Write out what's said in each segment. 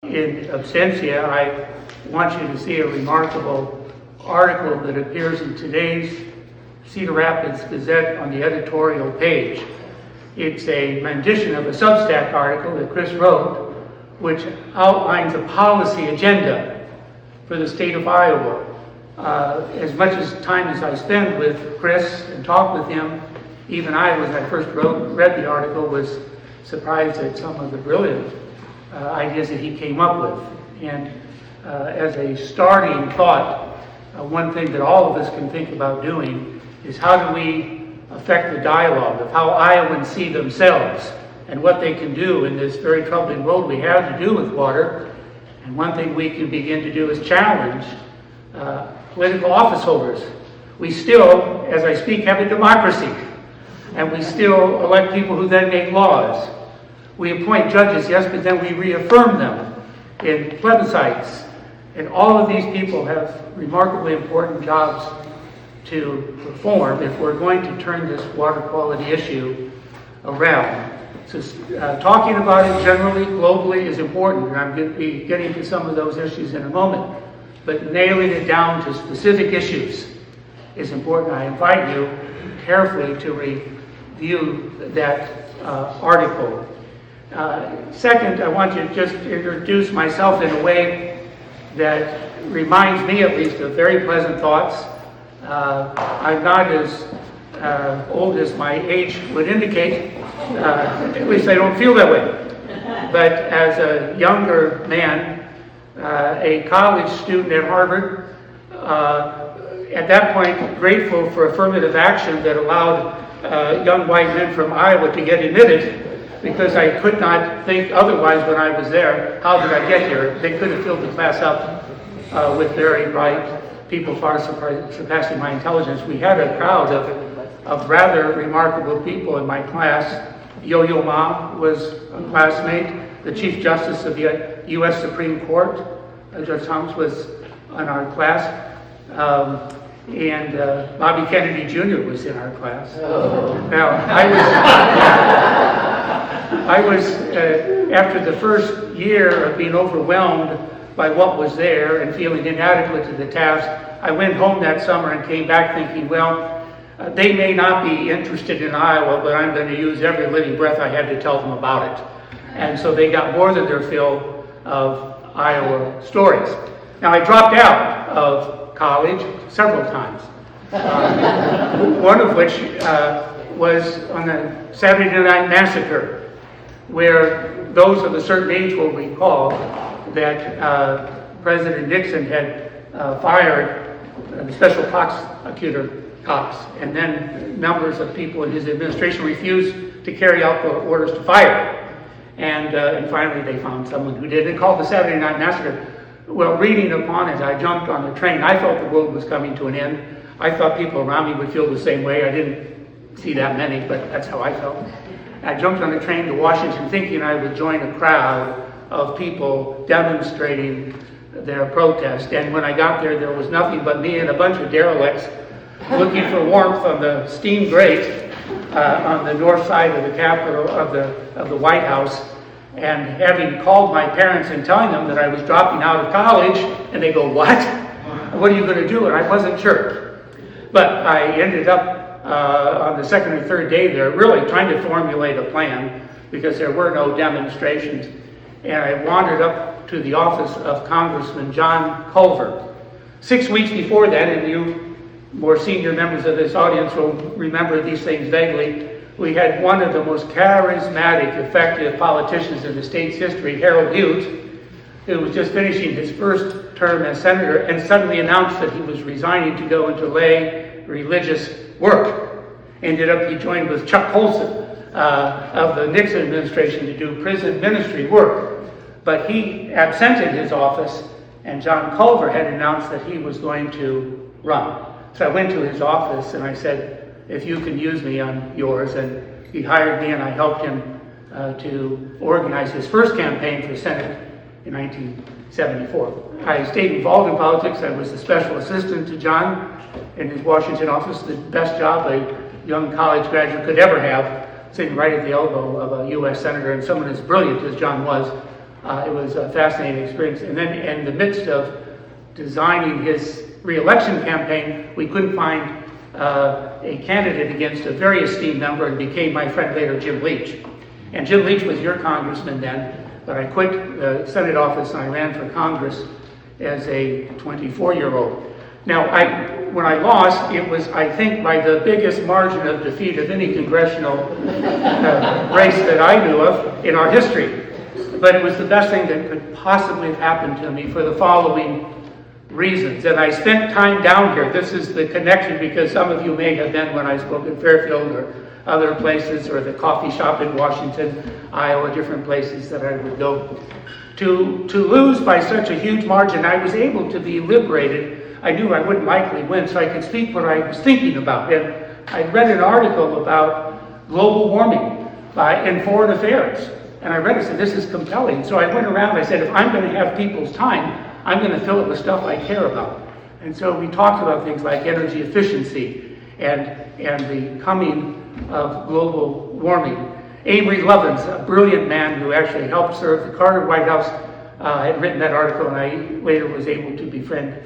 In absentia, I want you to see a remarkable article that appears in today's Cedar Rapids Gazette on the editorial page. It's a rendition of a Substack article that Chris wrote, which outlines a policy agenda for the state of Iowa. As much as time as I spend with Chris and talk with him, even I, when I first read the article, was surprised at some of the brilliant ideas that he came up with. And as a starting thought, one thing that all of us can think about doing is how do we affect the dialogue of how Iowans see themselves and what they can do in this very troubling world we have to do with water. And one thing we can begin to do is challenge political office holders. We still, as I speak, have a democracy, and we still elect people who then make laws. We appoint judges, yes, but then we reaffirm them in plebiscites. And all of these people have remarkably important jobs to perform if we're going to turn this water quality issue around. So talking about it generally, globally, is important, and I'm going to be getting to some of those issues in a moment. But nailing it down to specific issues is important. I invite you carefully to review that article. Second, I want to just introduce myself in a way that reminds me, at least, of very pleasant thoughts. I'm not as old as my age would indicate. At least I don't feel that way. But as a younger man, a college student at Harvard, at that point grateful for affirmative action that allowed young white men from Iowa to get admitted, because I could not think otherwise when I was there. How did I get here? They could have filled the class up with very bright people far surpassing my intelligence. We had a crowd of rather remarkable people in my class. Yo-Yo Ma was a classmate. The Chief Justice of the U.S. Supreme Court, Judge Thomas, was in our class. And Bobby Kennedy Jr. was in our class. Now, I was after the first year of being overwhelmed by what was there and feeling inadequate to the task, I went home that summer and came back thinking, well, they may not be interested in Iowa, but I'm going to use every living breath I had to tell them about it. And so they got more than their fill of Iowa stories. Now, I dropped out of college several times, one of which was on the Saturday Night Massacre, where those of a certain age will recall that President Nixon had fired the special prosecutor cops, and then numbers of people in his administration refused to carry out the orders to fire. And finally they found someone who did. They called the Saturday Night Massacre. Well, reading upon it, I jumped on the train. I felt the world was coming to an end. I thought people around me would feel the same way. I didn't see that many, but that's how I felt. I jumped on the train to Washington thinking I would join a crowd of people demonstrating their protest. And when I got there, there was nothing but me and a bunch of derelicts looking for warmth on the steam grate on the north side of the Capitol, of the White House, and having called my parents and telling them that I was dropping out of college, and they go, what? What are you going to do? And I wasn't sure. But I ended up on the second or third day there really trying to formulate a plan, because there were no demonstrations. And I wandered up to the office of Congressman John Culver. 6 weeks before that, and you more senior members of this audience will remember these things vaguely, we had one of the most charismatic, effective politicians in the state's history, Harold Hughes, who was just finishing his first term as senator and suddenly announced that he was resigning to go into lay religious work. Ended up he joined with Chuck Colson of the Nixon administration to do prison ministry work. But he absented his office, and John Culver had announced that he was going to run. So I went to his office and I said, if you can use me on yours. And he hired me, and I helped him to organize his first campaign for Senate in 1974. I stayed involved in politics. I was the special assistant to John in his Washington office, the best job a young college graduate could ever have, sitting right at the elbow of a U.S. senator, and someone as brilliant as John was, It was a fascinating experience. And then in the midst of designing his re-election campaign, we couldn't find a candidate against a very esteemed member, and became my friend later, Jim Leach. And Jim Leach was your congressman then, but I quit the Senate office and I ran for Congress as a 24-year-old. Now, when I lost, it was, I think, by the biggest margin of defeat of any congressional race that I knew of in our history. But it was the best thing that could possibly have happened to me for the following reasons. And I spent time down here. This is the connection, because some of you may have been when I spoke in Fairfield or other places, or the coffee shop in Washington, Iowa, different places that I would go. To lose by such a huge margin, I was able to be liberated. I knew I wouldn't likely win, so I could speak what I was thinking about. And I read an article about global warming in Foreign Affairs. And I read it and said, this is compelling. So I went around, I said, if I'm going to have people's time, I'm going to fill it with stuff I care about. And so we talked about things like energy efficiency and the coming of global warming. Avery Lovins, a brilliant man who actually helped serve the Carter White House, had written that article, and I later was able to befriend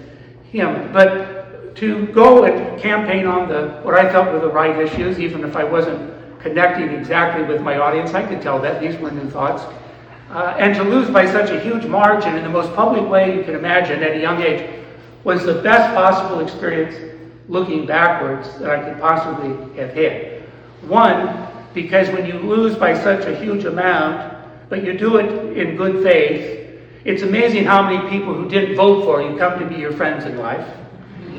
him. But to go and campaign on what I felt were the right issues, even if I wasn't connecting exactly with my audience, I could tell that these were new thoughts. And to lose by such a huge margin in the most public way you can imagine at a young age was the best possible experience looking backwards that I could possibly have had. One, because when you lose by such a huge amount, but you do it in good faith, it's amazing how many people who didn't vote for you come to be your friends in life.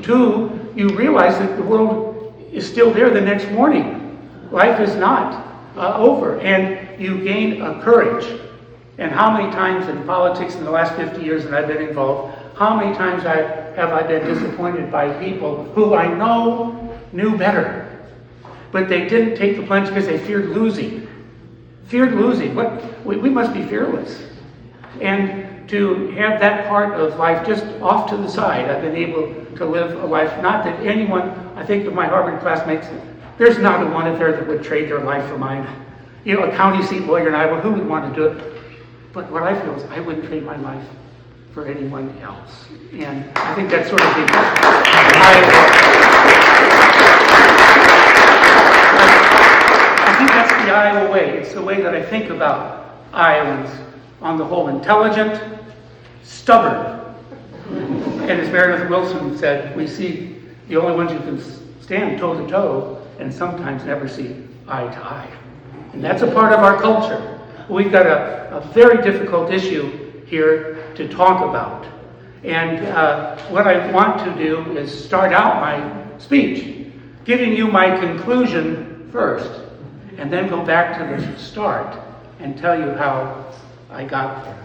Two, you realize that the world is still there the next morning. Life is not over, and you gain a courage. And how many times in politics in the last 50 years that I've been involved, how many times have I been disappointed by people who I know knew better, but they didn't take the plunge because they feared losing. Feared losing. We must be fearless. And to have that part of life just off to the side, I've been able to live a life, not that anyone, I think of my Harvard classmates, there's not a one of there that would trade their life for mine. You know, a county seat lawyer in Iowa, who would want to do it? But what I feel is I wouldn't trade my life for anyone else. And I think that's sort of the I think that's the Iowa way. It's the way that I think about Iowans on the whole. Intelligent, stubborn. And as Meredith Wilson said, we see the only ones who can stand toe to toe and sometimes never see eye to eye. And that's a part of our culture. We've got a very difficult issue here to talk about. And what I want to do is start out my speech giving you my conclusion first, and then go back to the start and tell you how I got there.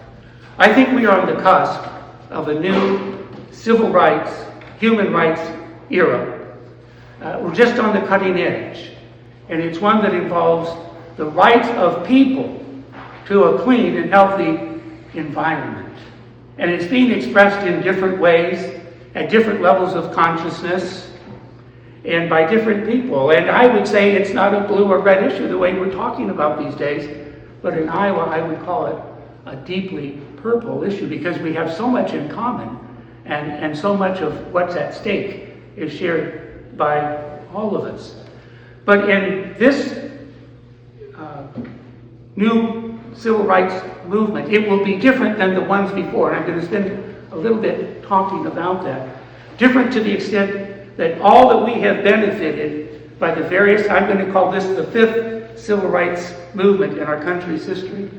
I think we are on the cusp of a new civil rights, human rights era. We're just on the cutting edge, and it's one that involves the rights of people to a clean and healthy environment. And it's being expressed in different ways, at different levels of consciousness, and by different people. And I would say it's not a blue or red issue the way we're talking about these days, but in Iowa I would call it a deeply purple issue, because we have so much in common, and so much of what's at stake is shared by all of us. But in this new civil rights movement, it will be different than the ones before, and I'm going to spend a little bit talking about that. Different to the extent that all that we have benefited by the various, I'm going to call this the fifth civil rights movement in our country's history.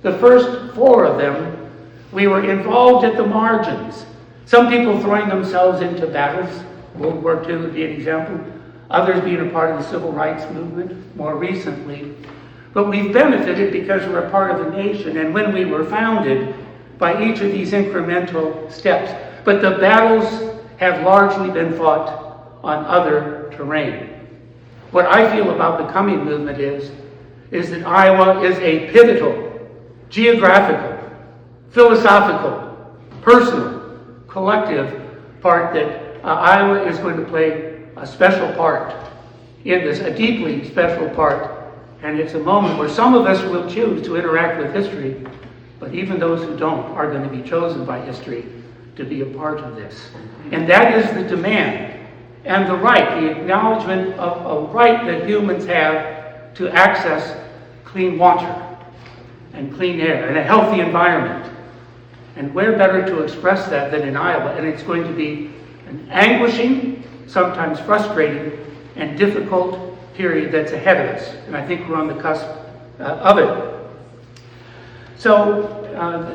The first four of them, we were involved at the margins. Some people throwing themselves into battles, World War II would be an example, others being a part of the civil rights movement more recently. But we've benefited because we're a part of the nation, and when we were founded by each of these incremental steps. But the battles have largely been fought on other terrain. What I feel about the coming movement is that Iowa is a pivotal, geographical, philosophical, personal, collective part that Iowa is going to play a special part in this, a deeply special part. And it's a moment where some of us will choose to interact with history, But even those who don't are going to be chosen by history to be a part of this. And that is the demand and the right, the acknowledgement of a right that humans have to access clean water and clean air and a healthy environment. And where better to express that than in Iowa? And it's going to be an anguishing, sometimes frustrating, and difficult period that's ahead of us. And I think we're on the cusp of it. So,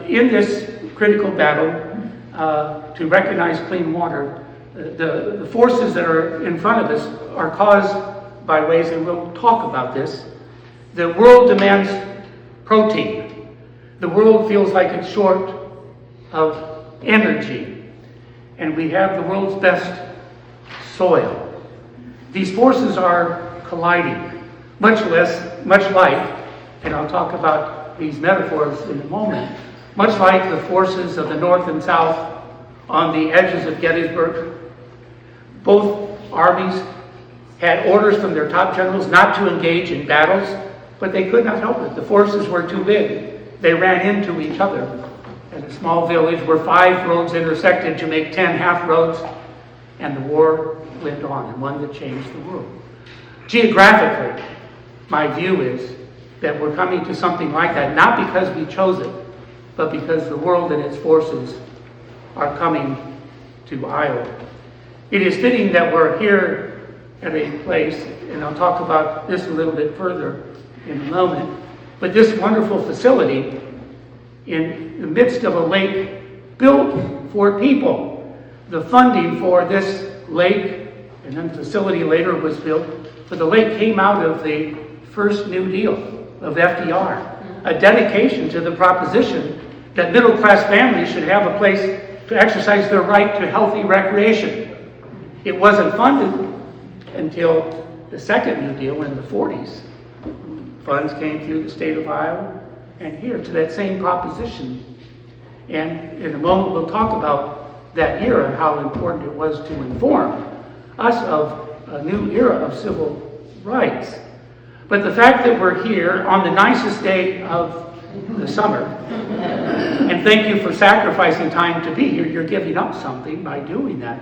in this critical battle to recognize clean water, the forces that are in front of us are caused by ways, and we'll talk about this. The world demands protein. The world feels like it's short of energy. And we have the world's best soil. These forces are colliding, much like, and I'll talk about these metaphors in a moment, much like the forces of the North and South on the edges of Gettysburg. Both armies had orders from their top generals not to engage in battles, but they could not help it. The forces were too big. They ran into each other at a small village where 5 roads intersected to make 10 half roads, and the war went on, and one that changed the world. Geographically, my view is that we're coming to something like that, not because we chose it, but because the world and its forces are coming to Iowa. It is fitting that we're here at a place, and I'll talk about this a little bit further in a moment, but this wonderful facility in the midst of a lake built for people. The funding for this lake, and then the facility later was built, but the lake came out of the first New Deal of FDR, a dedication to the proposition that middle-class families should have a place to exercise their right to healthy recreation. It wasn't funded until the second New Deal in the 40s. Funds came through the state of Iowa and here to that same proposition. And in a moment we'll talk about that era and how important it was to inform us of a new era of civil rights. But the fact that we're here on the nicest day of the summer, and thank you for sacrificing time to be here, you're giving up something by doing that.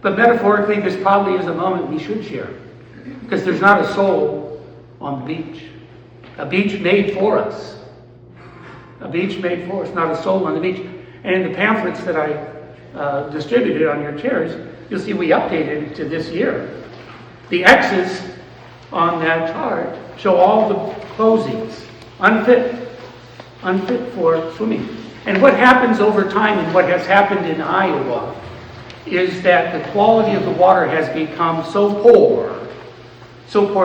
But metaphorically, this probably is a moment we should share, because there's not a soul on the beach. A beach made for us. A beach made for us, not a soul on the beach. And in the pamphlets that I distributed on your chairs, you'll see we updated to this year. The X's on that chart show all the closings, unfit for swimming. And what happens over time and what has happened in Iowa is that the quality of the water has become so poor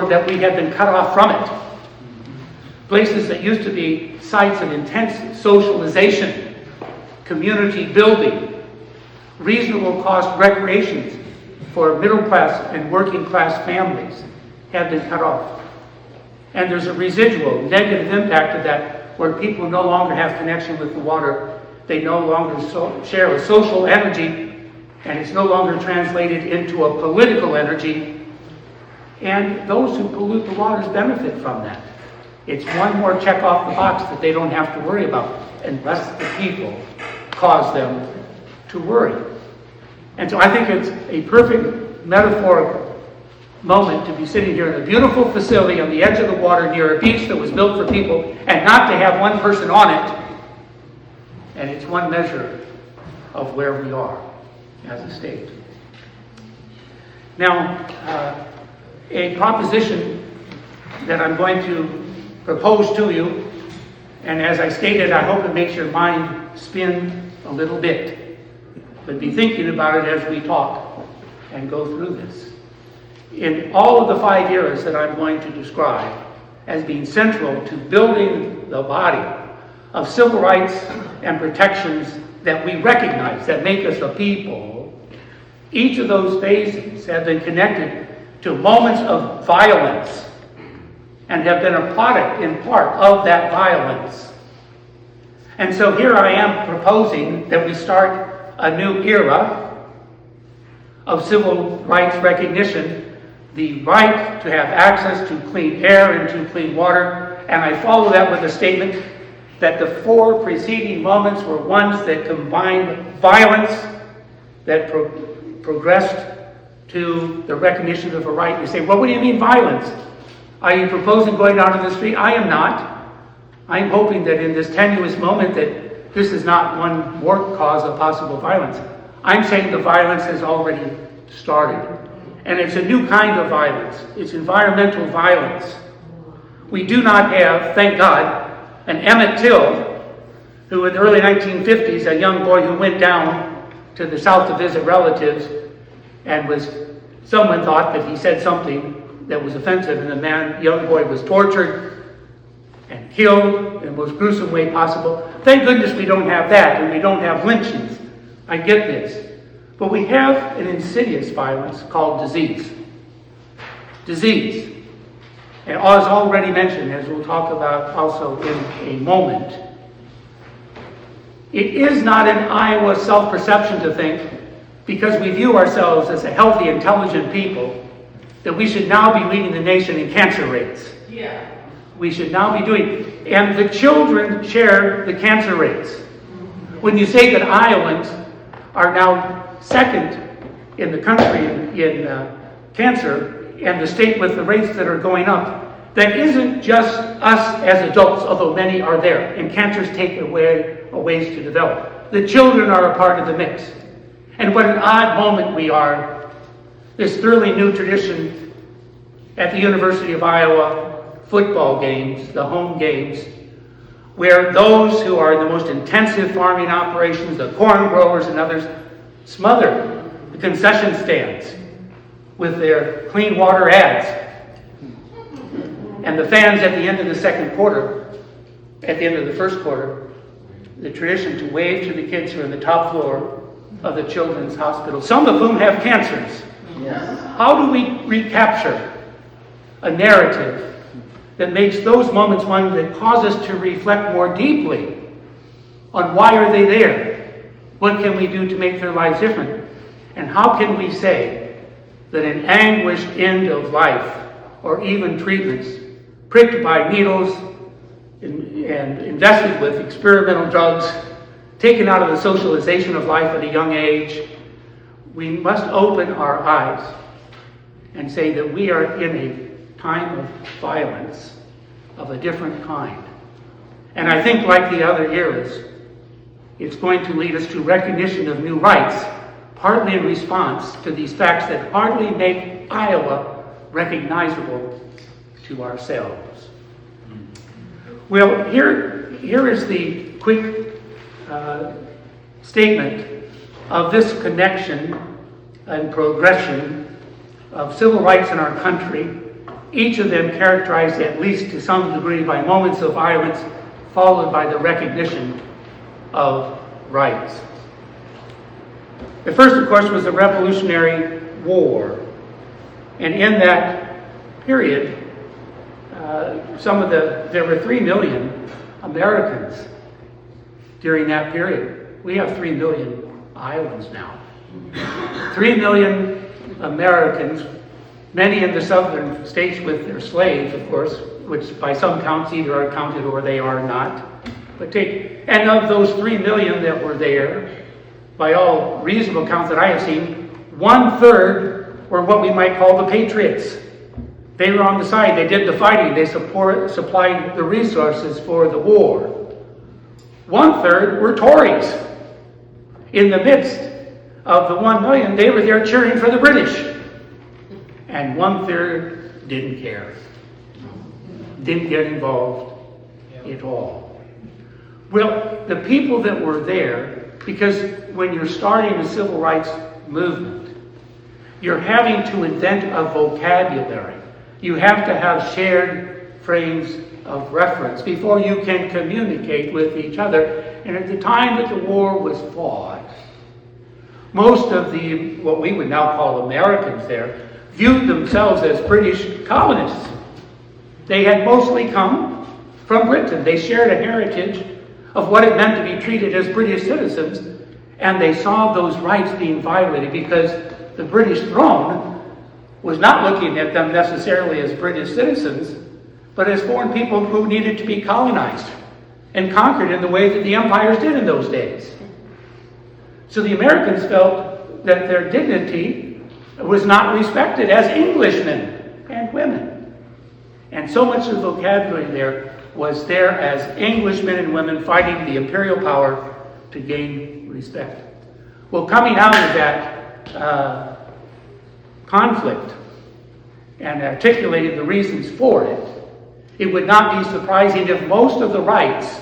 that we have been cut off from it. Places that used to be sites of intense socialization, community building, reasonable cost recreations for middle class and working class families have been cut off. And there's a residual negative impact of that where people no longer have connection with the water. They no longer share a social energy, and it's no longer translated into a political energy. And those who pollute the waters benefit from that. It's one more check off the box that they don't have to worry about unless the people cause them to worry. And so I think it's a perfect metaphorical moment to be sitting here in a beautiful facility on the edge of the water near a beach that was built for people and not to have one person on it. And it's one measure of where we are as a state. Now, a proposition that I'm going to propose to you, and as I stated, I hope it makes your mind spin a little bit, but be thinking about it as we talk and go through this. In all of the 5 eras that I'm going to describe as being central to building the body of civil rights and protections that we recognize, that make us a people, each of those phases have been connected to moments of violence and have been a product in part of that violence. And so here I am proposing that we start a new era of civil rights recognition, the right to have access to clean air and to clean water, and I follow that with a statement that the 4 preceding moments were ones that combined violence that progressed to the recognition of a right. You say, well, what do you mean violence? Are you proposing going out on the street? I am not. I'm hoping that in this tenuous moment that this is not one more cause of possible violence. I'm saying the violence has already started. And it's a new kind of violence. It's environmental violence. We do not have, thank God, an Emmett Till, who in the early 1950s, a young boy who went down to the South to visit relatives, and someone thought that he said something that was offensive, and the young boy was tortured and killed in the most gruesome way possible. Thank goodness we don't have that, and we don't have lynchings. I get this. But we have an insidious violence called disease. Disease. And as already mentioned, as we'll talk about also in a moment, it is not an Iowa self-perception to think, because we view ourselves as a healthy, intelligent people, that we should now be leading the nation in cancer rates. Yeah. We should now be doing, and the children share the cancer rates. When you say that Iowans are now second in the country in cancer, and the state with the rates that are going up, that isn't just us as adults, although many are there, and cancers take a ways to develop. The children are a part of the mix. And what an odd moment we are, this thoroughly new tradition at the University of Iowa, football games, the home games, where those who are in the most intensive farming operations, the corn growers and others, smother the concession stands with their clean water ads. And the fans at the end of the second quarter, at the end of the first quarter, the tradition to wave to the kids who are on the top floor of the children's hospital, some of whom have cancers. Yes. How do we recapture a narrative that makes those moments one that cause us to reflect more deeply on why are they there? What can we do to make their lives different? And how can we say that an anguished end of life, or even treatments, pricked by needles and invested with experimental drugs, taken out of the socialization of life at a young age, we must open our eyes and say that we are in a time of violence of a different kind. And I think, like the other eras, it's going to lead us to recognition of new rights, partly in response to these facts that hardly make Iowa recognizable to ourselves. Well, here is the quick statement of this connection and progression of civil rights in our country, each of them characterized at least to some degree by moments of violence, followed by the recognition of rights. The first, of course, was the Revolutionary War. And in that period, there were 3 million Americans during that period. We have 3 million Iowans now. 3 million Americans, many in the southern states with their slaves, of course, which by some counts either are counted or they are not. And of those 3 million that were there, by all reasonable counts that I have seen, 1/3 were what we might call the patriots. They were on the side, they did the fighting, they supplied the resources for the war. 1/3 were Tories. In the midst of the 1 million, they were there cheering for the British. And 1/3 didn't care. Didn't get involved at all. Well, the people that were there, because when you're starting the civil rights movement, you're having to invent a vocabulary. You have to have shared frames of reference before you can communicate with each other. And at the time that the war was fought, most of the, what we would now call Americans there, viewed themselves as British colonists. They had mostly come from Britain. They shared a heritage of what it meant to be treated as British citizens, and they saw those rights being violated because the British throne was not looking at them necessarily as British citizens, but as foreign people who needed to be colonized. and conquered in the way that the empires did in those days. So the Americans felt that their dignity was not respected as Englishmen and women. And so much of the vocabulary there was there as Englishmen and women fighting the imperial power to gain respect. Well, coming out of that conflict and articulating the reasons for it, it would not be surprising if most of the rights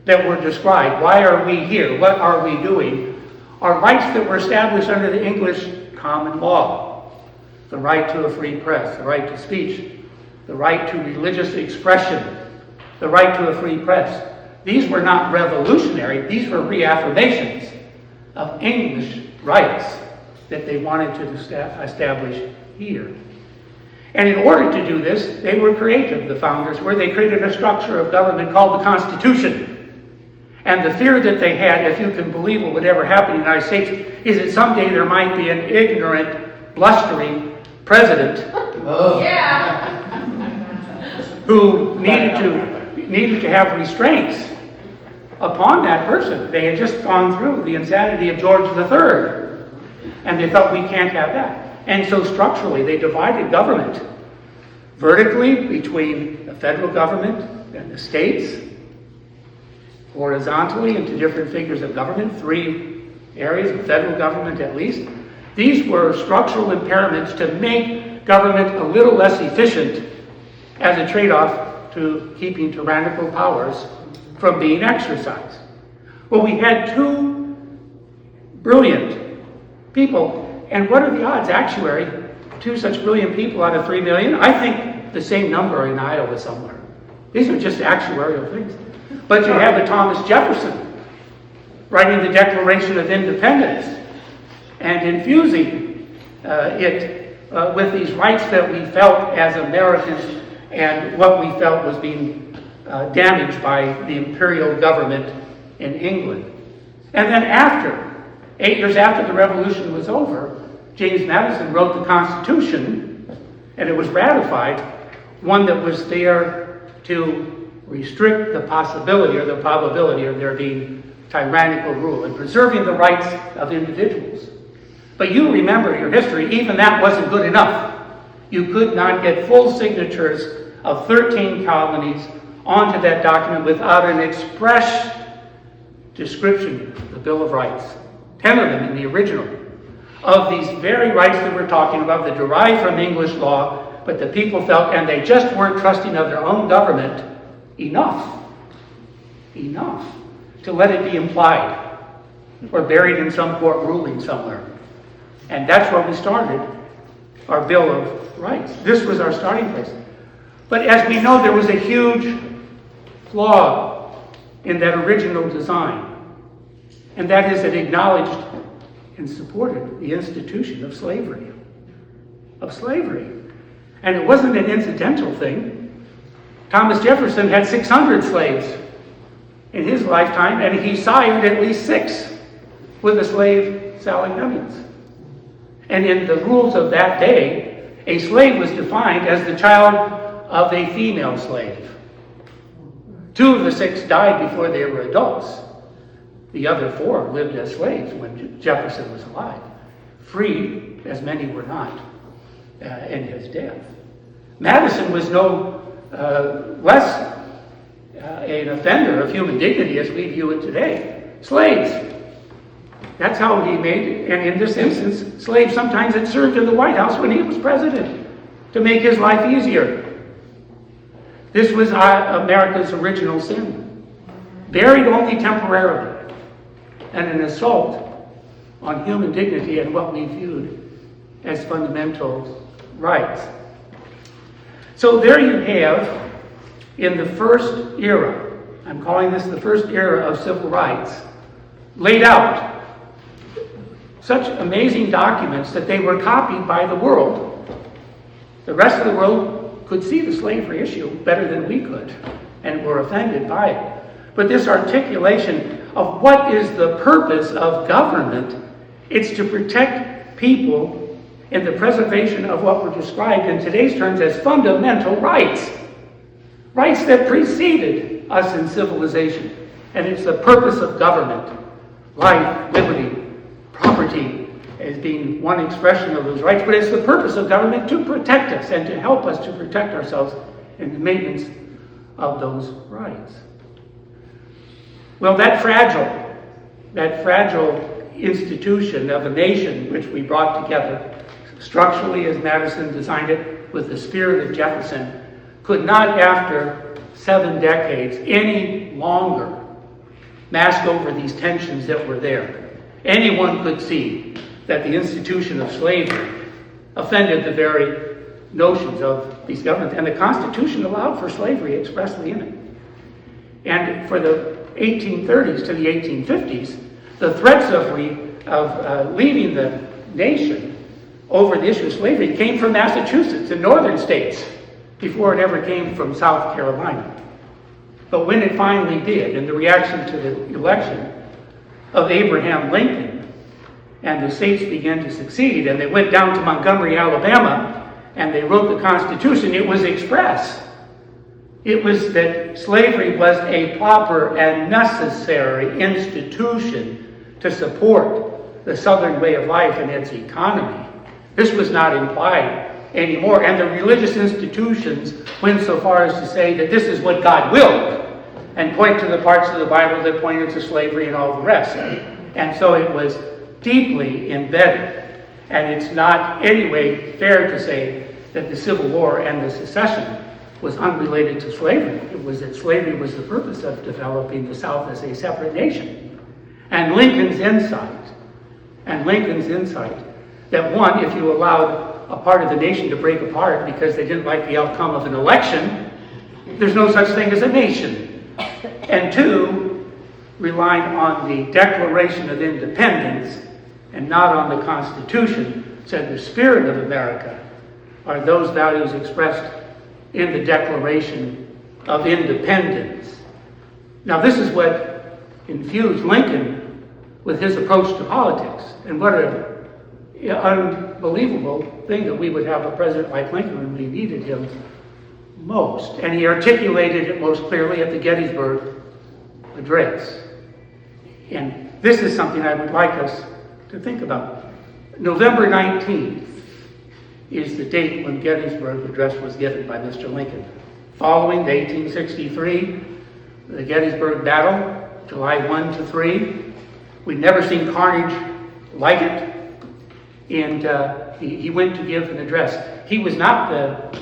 that were described, why are we here, what are we doing, are rights that were established under the English common law. The right to a free press, the right to speech, the right to religious expression, the right to a free press. These were not revolutionary, these were reaffirmations of English rights that they wanted to establish here. And in order to do this, they were creative, the founders were. They created a structure of government called the Constitution. And the fear that they had, if you can believe what would ever happen in the United States, is that someday there might be an ignorant, blustering president who needed to have restraints upon that person. They had just gone through the insanity of George III, and they thought, we can't have that. And so structurally, they divided government vertically between the federal government and the states, horizontally into different figures of government, 3 areas of federal government at least. These were structural impairments to make government a little less efficient as a trade-off to keeping tyrannical powers from being exercised. Well, we had 2 brilliant people, and what are the odds, actuary, 2 such brilliant people out of 3 million? I think the same number in Iowa somewhere. These are just actuarial things. But you have a Thomas Jefferson writing the Declaration of Independence and infusing it with these rights that we felt as Americans and what we felt was being damaged by the imperial government in England. And then after, 8 years after the Revolution was over, James Madison wrote the Constitution, and it was ratified, one that was there to restrict the possibility or the probability of there being tyrannical rule and preserving the rights of individuals. But you remember your history, even that wasn't good enough. You could not get full signatures of 13 colonies onto that document without an express description, the Bill of Rights, 10 of them in the original, of these very rights that we're talking about that derive from English law, but the people felt, and they just weren't trusting of their own government enough to let it be implied or buried in some court ruling somewhere. And that's where we started our Bill of Rights. This was our starting place. But as we know, there was a huge flaw in that original design, and that is it acknowledged and supported the institution of slavery. And it wasn't an incidental thing. Thomas Jefferson had 600 slaves in his lifetime, and he sired at least 6 with a slave selling onions. And in the rules of that day, a slave was defined as the child of a female slave. 2 of the 6 died before they were adults. The other 4 lived as slaves when Jefferson was alive. Free, as many were not, in his death. Madison was no less an offender of human dignity as we view it today. Slaves. That's how he made it. And in this instance, slaves sometimes had served in the White House when he was president to make his life easier. This was America's original sin, buried only temporarily, and an assault on human dignity and what we viewed as fundamental rights. So there you have, in the first era, I'm calling this the first era of civil rights, laid out such amazing documents that they were copied by the world. The rest of the world could see the slavery issue better than we could and were offended by it. But this articulation of what is the purpose of government, it's to protect people in the preservation of what were described in today's terms as fundamental rights. rights that preceded us in civilization. And it's the purpose of government, life, liberty, property, as being one expression of those rights, but it's the purpose of government to protect us and to help us to protect ourselves in the maintenance of those rights. Well, that fragile institution of a nation which we brought together, structurally as Madison designed it, with the spirit of Jefferson, could not, after 7 decades, any longer mask over these tensions that were there. Anyone could see that the institution of slavery offended the very notions of these governments, and the Constitution allowed for slavery expressly in it. And for the 1830s to the 1850s, the threats of leading the nation over the issue of slavery came from Massachusetts and northern states before it ever came from South Carolina. But when it finally did, in the reaction to the election of Abraham Lincoln, and the states began to succeed, and they went down to Montgomery, Alabama, and they wrote the Constitution, it was express. It was that slavery was a proper and necessary institution to support the Southern way of life and its economy. This was not implied anymore. And the religious institutions went so far as to say that this is what God willed, and point to the parts of the Bible that pointed to slavery and all the rest. And so it was deeply embedded. And it's not anyway fair to say that the Civil War and the secession was unrelated to slavery. It was that slavery was the purpose of developing the South as a separate nation. And Lincoln's insight, that one, if you allowed a part of the nation to break apart because they didn't like the outcome of an election, there's no such thing as a nation. And two, relying on the Declaration of Independence and not on the Constitution, said the spirit of America are those values expressed in the Declaration of Independence. Now, this is what infused Lincoln with his approach to politics. And what an unbelievable thing that we would have a president like Lincoln when we needed him most. And he articulated it most clearly at the Gettysburg Address. And this is something I would like us to think about. November 19th is the date when Gettysburg Address was given by Mr. Lincoln. Following the 1863, the Gettysburg Battle, July 1 to 3. We'd never seen carnage like it. And he went to give an address. He was not the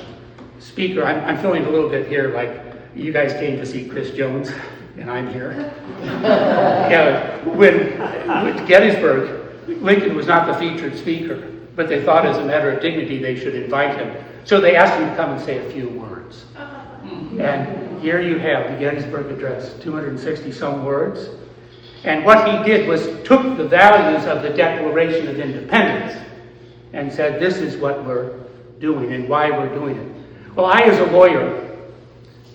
speaker. I'm feeling a little bit here like you guys came to see Chris Jones, and I'm here. Yeah, with Gettysburg, Lincoln was not the featured speaker, but they thought as a matter of dignity they should invite him. So they asked him to come and say a few words. And here you have the Gettysburg Address, 260 some words. And what he did was took the values of the Declaration of Independence and said, this is what we're doing and why we're doing it. Well, I, as a lawyer,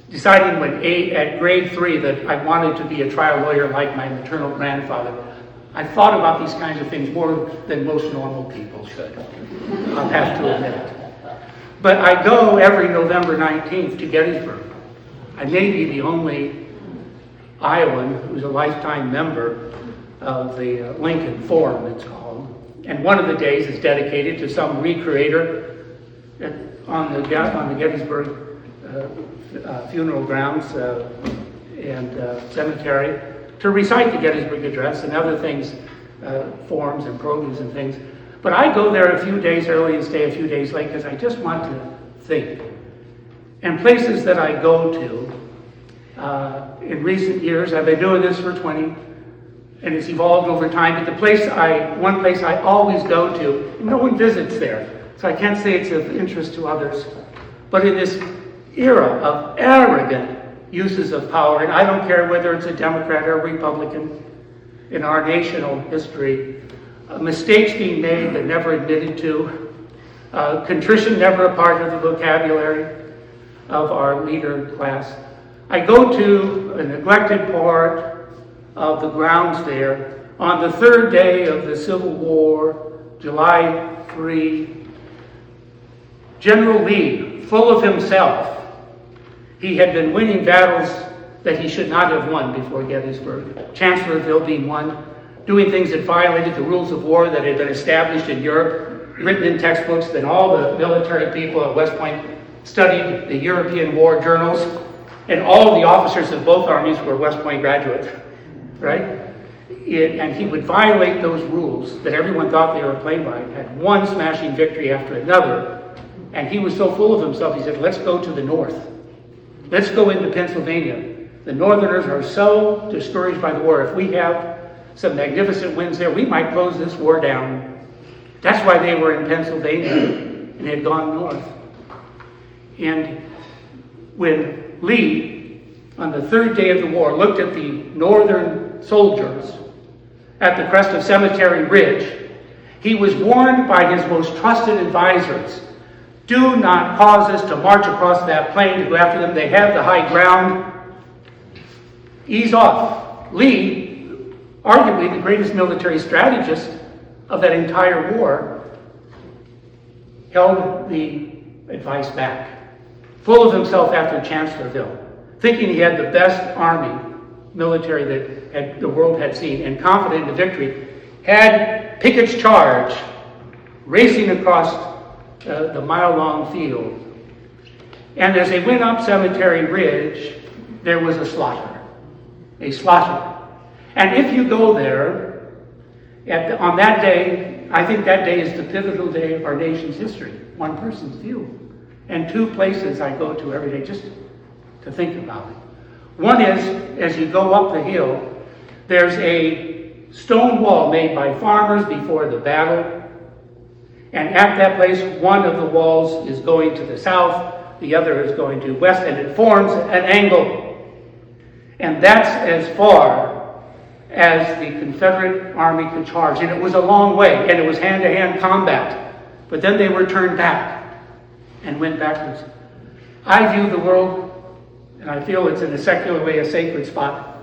deciding at grade 3 that I wanted to be a trial lawyer like my maternal grandfather, I thought about these kinds of things more than most normal people should. I'll have to admit it. But I go every November 19th to Gettysburg. I may be the only Iowan who's a lifetime member of the Lincoln Forum, it's called. And one of the days is dedicated to some recreator on the Gettysburg funeral grounds and cemetery to recite the Gettysburg Address and other things, forms and programs and things. But I go there a few days early and stay a few days late because I just want to think. And places that I go to, in recent years, I've been doing this for 20, and it's evolved over time, but one place I always go to, no one visits there, so I can't say it's of interest to others, but in this era of arrogant uses of power, and I don't care whether it's a Democrat or a Republican, in our national history, mistakes being made but never admitted to, contrition never a part of the vocabulary of our leader class. I go to a neglected part of the grounds there on the 3rd day of the Civil War, July 3. General Lee, full of himself, He had been winning battles that he should not have won before Gettysburg. Chancellorsville being one, doing things that violated the rules of war that had been established in Europe, written in textbooks, that all the military people at West Point studied the European war journals, and all the officers of both armies were West Point graduates, right? And he would violate those rules that everyone thought they were playing by, had one smashing victory after another. And he was so full of himself, he said, let's go to the north. Let's go into Pennsylvania. The Northerners are so discouraged by the war. If we have some magnificent wins there, we might close this war down. That's why they were in Pennsylvania and had gone north. And when Lee, on the third day of the war, looked at the Northern soldiers at the crest of Cemetery Ridge, he was warned by his most trusted advisors, do not cause us to march across that plain to go after them. They have the high ground. Ease off. Lee, arguably the greatest military strategist of that entire war, held the advice back, full of himself after Chancellorsville, thinking he had the best army, military that the world had seen, and confident in victory, had Pickett's charge racing across the mile-long field. And as they went up Cemetery Ridge, there was a slaughter. A slaughter. And if you go there, on that day, I think that day is the pivotal day of our nation's history, one person's view. And two places I go to every day just to think about it. One is, as you go up the hill, there's a stone wall made by farmers before the battle. And at that place, one of the walls is going to the south, the other is going to west, and it forms an angle. And that's as far as the Confederate Army could charge. And it was a long way, and it was hand-to-hand combat. But then they were turned back and went backwards. I view the world, and I feel it's in a secular way a sacred spot.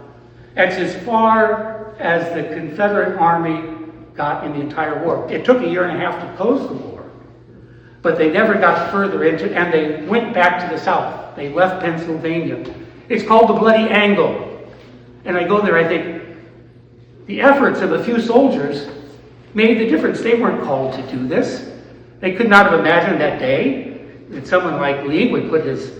It's as far as the Confederate Army got in the entire war. It took 1.5 years to close the war, but they never got further into it, and they went back to the south. They left Pennsylvania. It's called the Bloody Angle. And I go there, I think, the efforts of a few soldiers made the difference. They weren't called to do this. They could not have imagined that day that someone like Lee would put his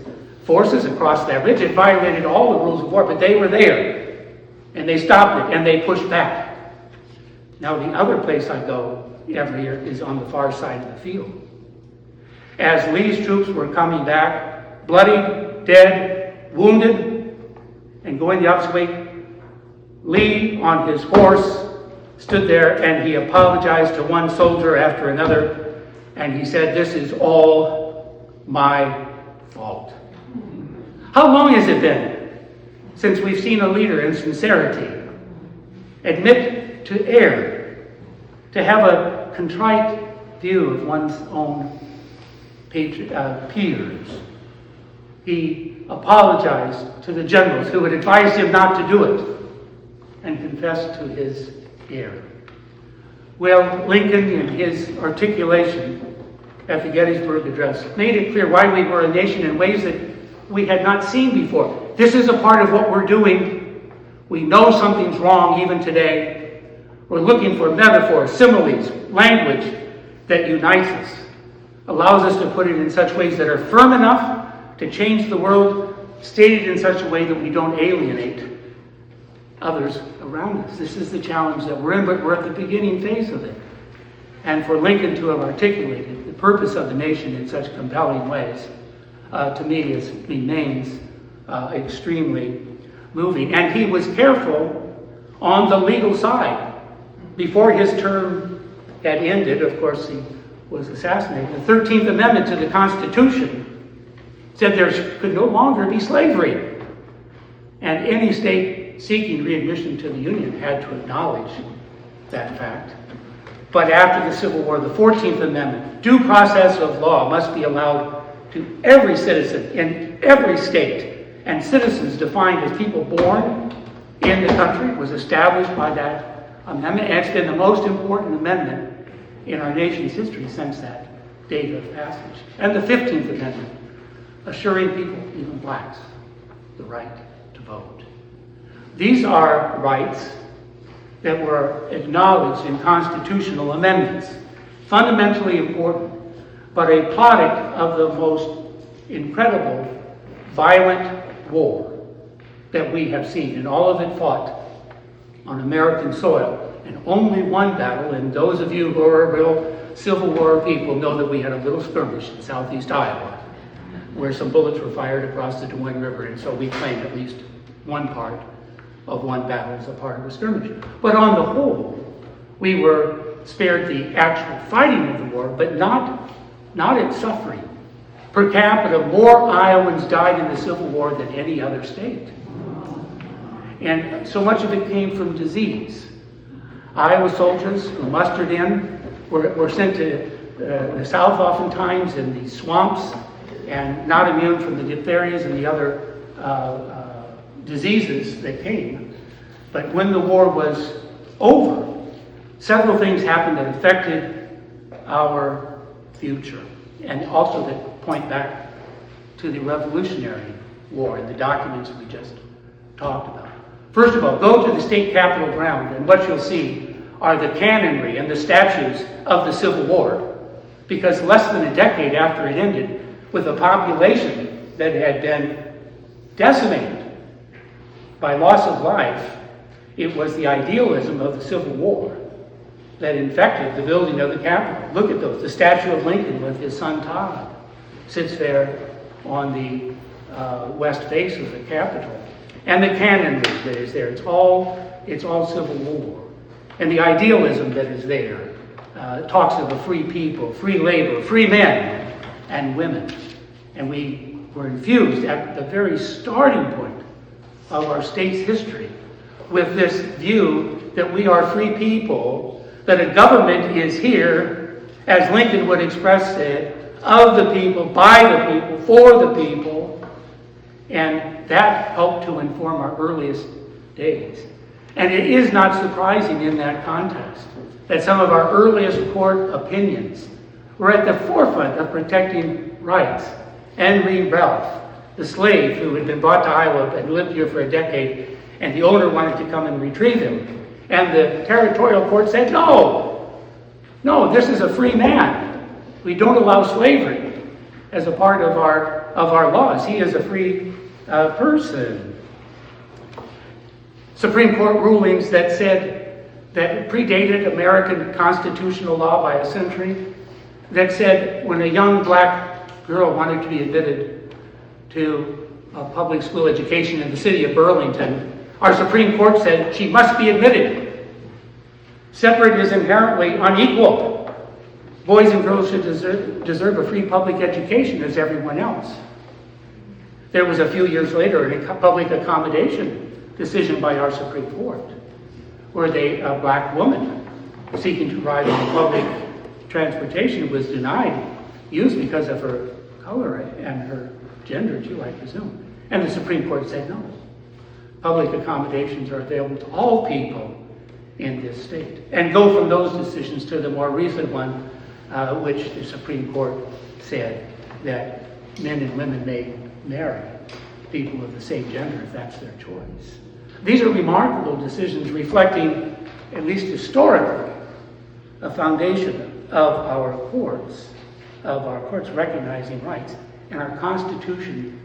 forces across that ridge. It violated all the rules of war, but they were there, and they stopped it, and they pushed back. Now, the other place I go every year is on the far side of the field. As Lee's troops were coming back, bloody, dead, wounded, and going the opposite way, Lee, on his horse, stood there and he apologized to one soldier after another, and he said, "This is all my fault." How long has it been since we've seen a leader in sincerity admit to err, to have a contrite view of one's own peers? He apologized to the generals who had advised him not to do it and confessed to his error. Well, Lincoln, in his articulation at the Gettysburg Address, made it clear why we were a nation in ways that we had not seen before. This is a part of what we're doing. We know something's wrong even today. We're looking for metaphors, similes, language that unites us, allows us to put it in such ways that are firm enough to change the world, stated in such a way that we don't alienate others around us. This is the challenge that we're in, but we're at the beginning phase of it. And for Lincoln to have articulated the purpose of the nation in such compelling ways, to me, remains extremely moving. And he was careful on the legal side. Before his term had ended, of course, he was assassinated. The 13th Amendment to the Constitution said there could no longer be slavery. And any state seeking readmission to the Union had to acknowledge that fact. But after the Civil War, the 14th Amendment, due process of law must be allowed to every citizen in every state. And citizens defined as people born in the country was established by that amendment, and it's been the most important amendment in our nation's history since that date of passage. And the 15th Amendment, assuring people, even blacks, the right to vote. These are rights that were acknowledged in constitutional amendments, fundamentally important, but a product of the most incredible, violent war that we have seen, and all of it fought on American soil. And only one battle, and those of you who are real Civil War people know that we had a little skirmish in southeast Iowa where some bullets were fired across the Des Moines River, and so we claim at least one part of one battle as a part of a skirmish. But on the whole, we were spared the actual fighting of the war, but not its suffering. Per capita, more Iowans died in the Civil War than any other state. And so much of it came from disease. Iowa soldiers who mustered in were sent to the South oftentimes in the swamps and not immune from the diphtherias and the other diseases that came. But when the war was over, several things happened that affected our future, and also that point back to the Revolutionary War and the documents we just talked about. First of all, go to the state capitol ground, and what you'll see are the canonry and the statues of the Civil War, because less than a decade after it ended, with a population that had been decimated by loss of life, it was the idealism of the Civil War that infected the building of the Capitol. Look at those. The statue of Lincoln with his son Todd sits there on the west face of the Capitol. And the canonry that is there, it's all Civil War. And the idealism that is there talks of a free people, free labor, free men and women. And we were infused at the very starting point of our state's history with this view that we are free people, that a government is here, as Lincoln would express it, of the people, by the people, for the people. And that helped to inform our earliest days. And it is not surprising in that context that some of our earliest court opinions were at the forefront of protecting rights. Henry Ralph, the slave who had been brought to Iowa and lived here for a decade, and the owner wanted to come and retrieve him. And the territorial court said, no, this is a free man. We don't allow slavery as a part of our laws. He is a free person. Supreme Court rulings that said that predated American constitutional law by a century, that said when a young black girl wanted to be admitted to a public school education in the city of Burlington, our Supreme Court said she must be admitted. Separate is inherently unequal. Boys and girls should deserve a free public education as everyone else. There was a few years later a public accommodation decision by our Supreme Court, where a black woman seeking to ride on public transportation was denied use because of her color and her gender too, I presume. And the Supreme Court said no. Public accommodations are available to all people in this state. And go from those decisions to the more recent one, which the Supreme Court said that men and women may marry people of the same gender if that's their choice. These are remarkable decisions reflecting, at least historically, a foundation of our courts recognizing rights. And our Constitution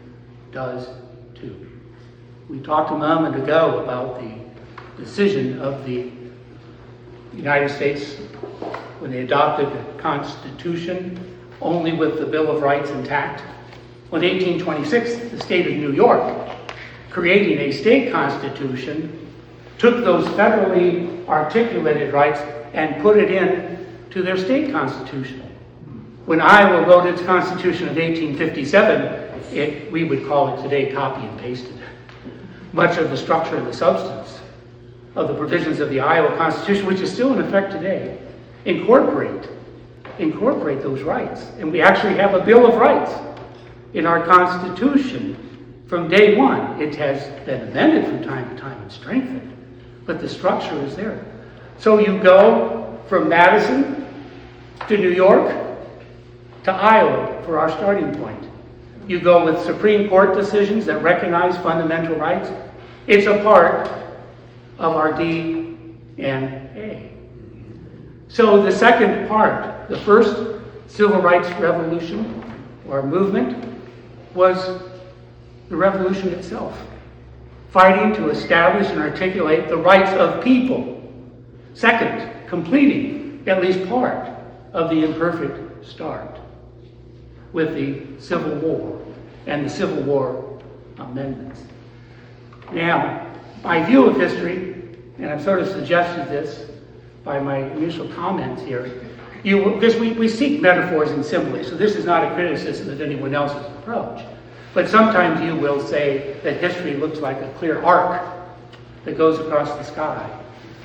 does too. We talked a moment ago about the decision of the United States when they adopted the Constitution only with the Bill of Rights intact. When 1826, the state of New York, creating a state constitution, took those federally articulated rights and put it in to their state constitution. When Iowa wrote its constitution of 1857, we would call it today copy and pasted. Much of the structure and the substance of the provisions of the Iowa Constitution, which is still in effect today, incorporate those rights. And we actually have a Bill of Rights in our Constitution from day one. It has been amended from time to time and strengthened, but the structure is there. So you go from Madison to New York to Iowa for our starting point. You go with Supreme Court decisions that recognize fundamental rights. It's a part of our DNA. So the second part, the first civil rights revolution or movement, was the revolution itself, fighting to establish and articulate the rights of people. Second, completing at least part of the imperfect start with the Civil War and the Civil War amendments. Now, my view of history, and I've sort of suggested this by my initial comments here, because we seek metaphors and similes, so this is not a criticism of anyone else's approach. But sometimes you will say that history looks like a clear arc that goes across the sky,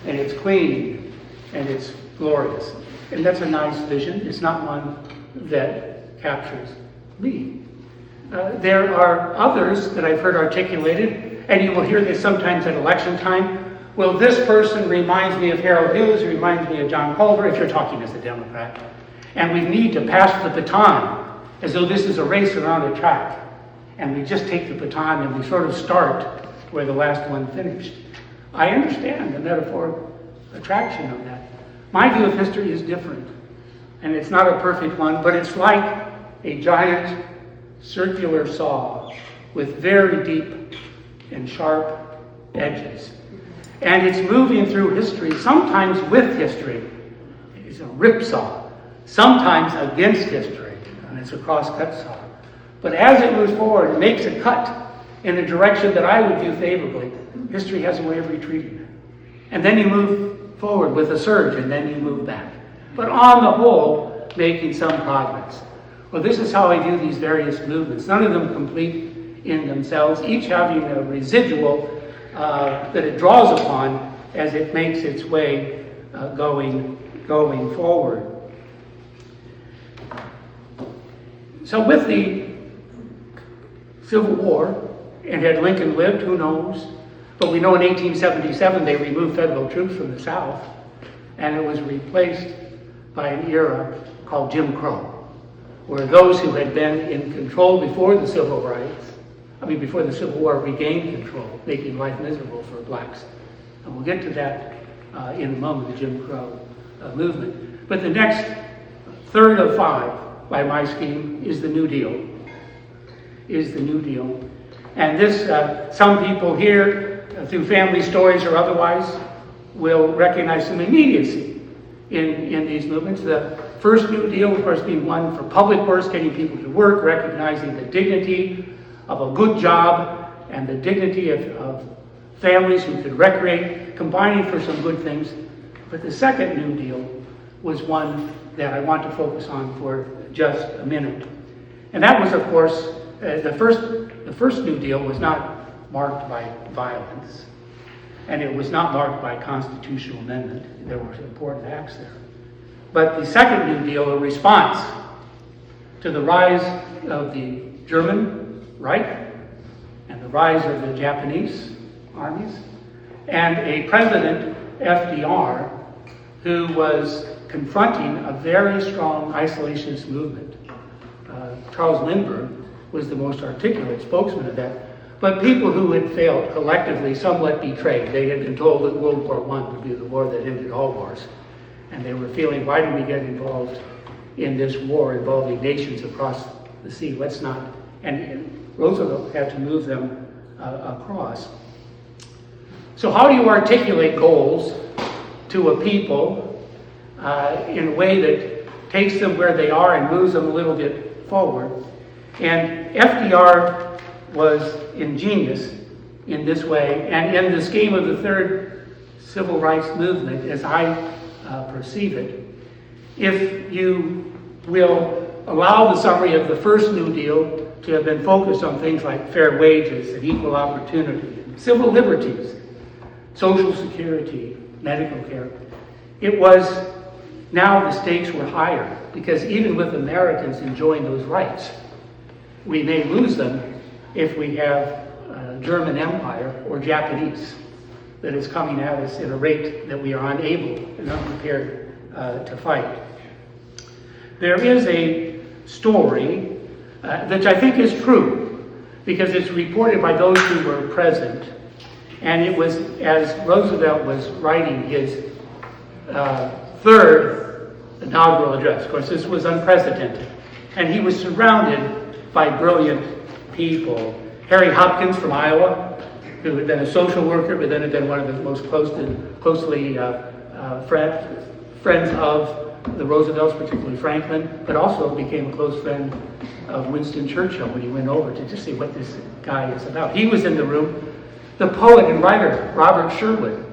and it's clean, and it's glorious. And that's a nice vision. It's not one that captures me. There are others that I've heard articulated, and you will hear this sometimes at election time. Well, this person reminds me of Harold Hughes, reminds me of John Culver, if you're talking as a Democrat. And we need to pass the baton as though this is a race around a track. And we just take the baton and we sort of start where the last one finished. I understand the metaphor attraction of that. My view of history is different. And it's not a perfect one, but it's like a giant circular saw with very deep and sharp edges. And it's moving through history, sometimes with history. It's a ripsaw. Sometimes against history, and it's a cross-cut saw. But as it moves forward, it makes a cut in a direction that I would view favorably. History has a way of retreating. And then you move forward with a surge, and then you move back. But on the whole, making some progress. Well, this is how I view these various movements. None of them complete in themselves, each having a residual that it draws upon as it makes its way going forward. So with the Civil War, and had Lincoln lived, who knows? But we know in 1877 they removed federal troops from the South, and it was replaced by an era called Jim Crow, where those who had been in control before the Civil War regained control, making life miserable for blacks. And we'll get to that in a moment, the Jim Crow movement. But the next third of five by my scheme is the New Deal. And this, some people here, through family stories or otherwise, will recognize some immediacy in these movements. The first New Deal, of course, being one for public works, getting people to work, recognizing the dignity of a good job and the dignity of families who could recreate, combining for some good things. But the second New Deal was one that I want to focus on for just a minute. And that was, of course, the first New Deal was not marked by violence, and it was not marked by constitutional amendment. There were important acts there. But the second New Deal, a response to the rise of the German Reich and the rise of the Japanese armies, and a President, FDR, who was confronting a very strong isolationist movement. Charles Lindbergh was the most articulate spokesman of that. But people who had failed collectively, somewhat betrayed. They had been told that World War I would be the war that ended all wars. And they were feeling, why did we get involved in this war involving nations across the sea? Let's not. And Roosevelt had to move them across. So how do you articulate goals to a people in a way that takes them where they are and moves them a little bit forward? And FDR was ingenious in this way, and in the scheme of the third civil rights movement, as I perceive it, if you will allow the summary of the first New Deal to have been focused on things like fair wages and equal opportunity, civil liberties, social security, medical care, it was now the stakes were higher, because even with Americans enjoying those rights, we may lose them if we have German Empire or Japanese that is coming at us at a rate that we are unable and unprepared to fight. There is a story which I think is true, because it's reported by those who were present. And it was as Roosevelt was writing his third inaugural address. Of course, this was unprecedented. And he was surrounded by brilliant people. Harry Hopkins from Iowa, who had been a social worker, but then had been one of the most closely friends of the Roosevelts, particularly Franklin, but also became a close friend of Winston Churchill when he went over to just see what this guy is about. He was in the room. The poet and writer Robert Sherwood,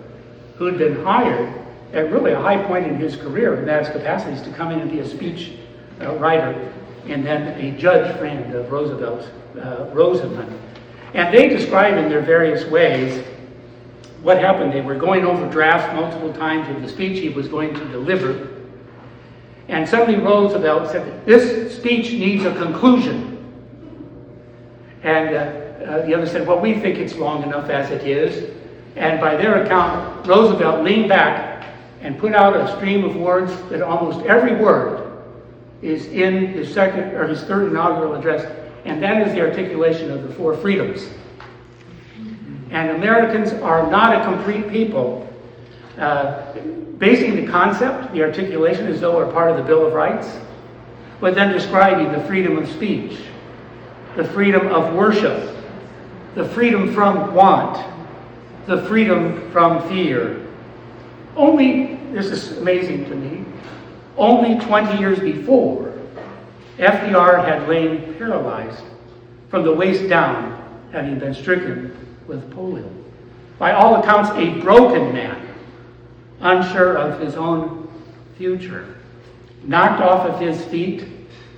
who had been hired at really a high point in his career in that capacities to come in and be a speech writer, and then a judge friend of Roosevelt's, Rosamond. And they describe in their various ways what happened. They were going over drafts multiple times of the speech he was going to deliver. And suddenly Roosevelt said, "This speech needs a conclusion." And the other said, "Well, we think it's long enough as it is." And by their account, Roosevelt leaned back and put out a stream of words that almost every word is in his second or his third inaugural address, and that is the articulation of the four freedoms. And Americans are not a complete people. Basing the concept, the articulation, as though we're part of the Bill of Rights, but then describing the freedom of speech, the freedom of worship, the freedom from want, the freedom from fear. Only, this is amazing to me, only 20 years before, FDR had lain paralyzed from the waist down, having been stricken with polio. By all accounts, a broken man, unsure of his own future, knocked off of his feet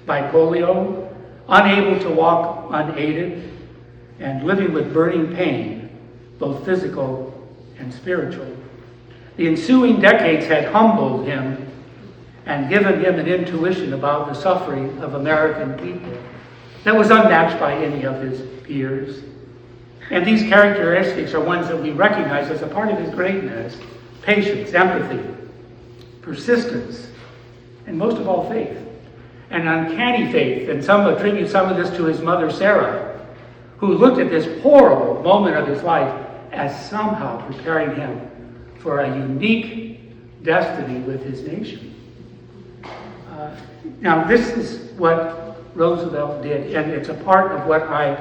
by polio, unable to walk unaided, and living with burning pain, both physical and spiritual. The ensuing decades had humbled him and given him an intuition about the suffering of American people that was unmatched by any of his peers. And these characteristics are ones that we recognize as a part of his greatness: patience, empathy, persistence, and most of all, faith. An uncanny faith, and some attribute some of this to his mother, Sarah, who looked at this horrible moment of his life as somehow preparing him for a unique destiny with his nation. Now, this is what Roosevelt did, and it's a part of what I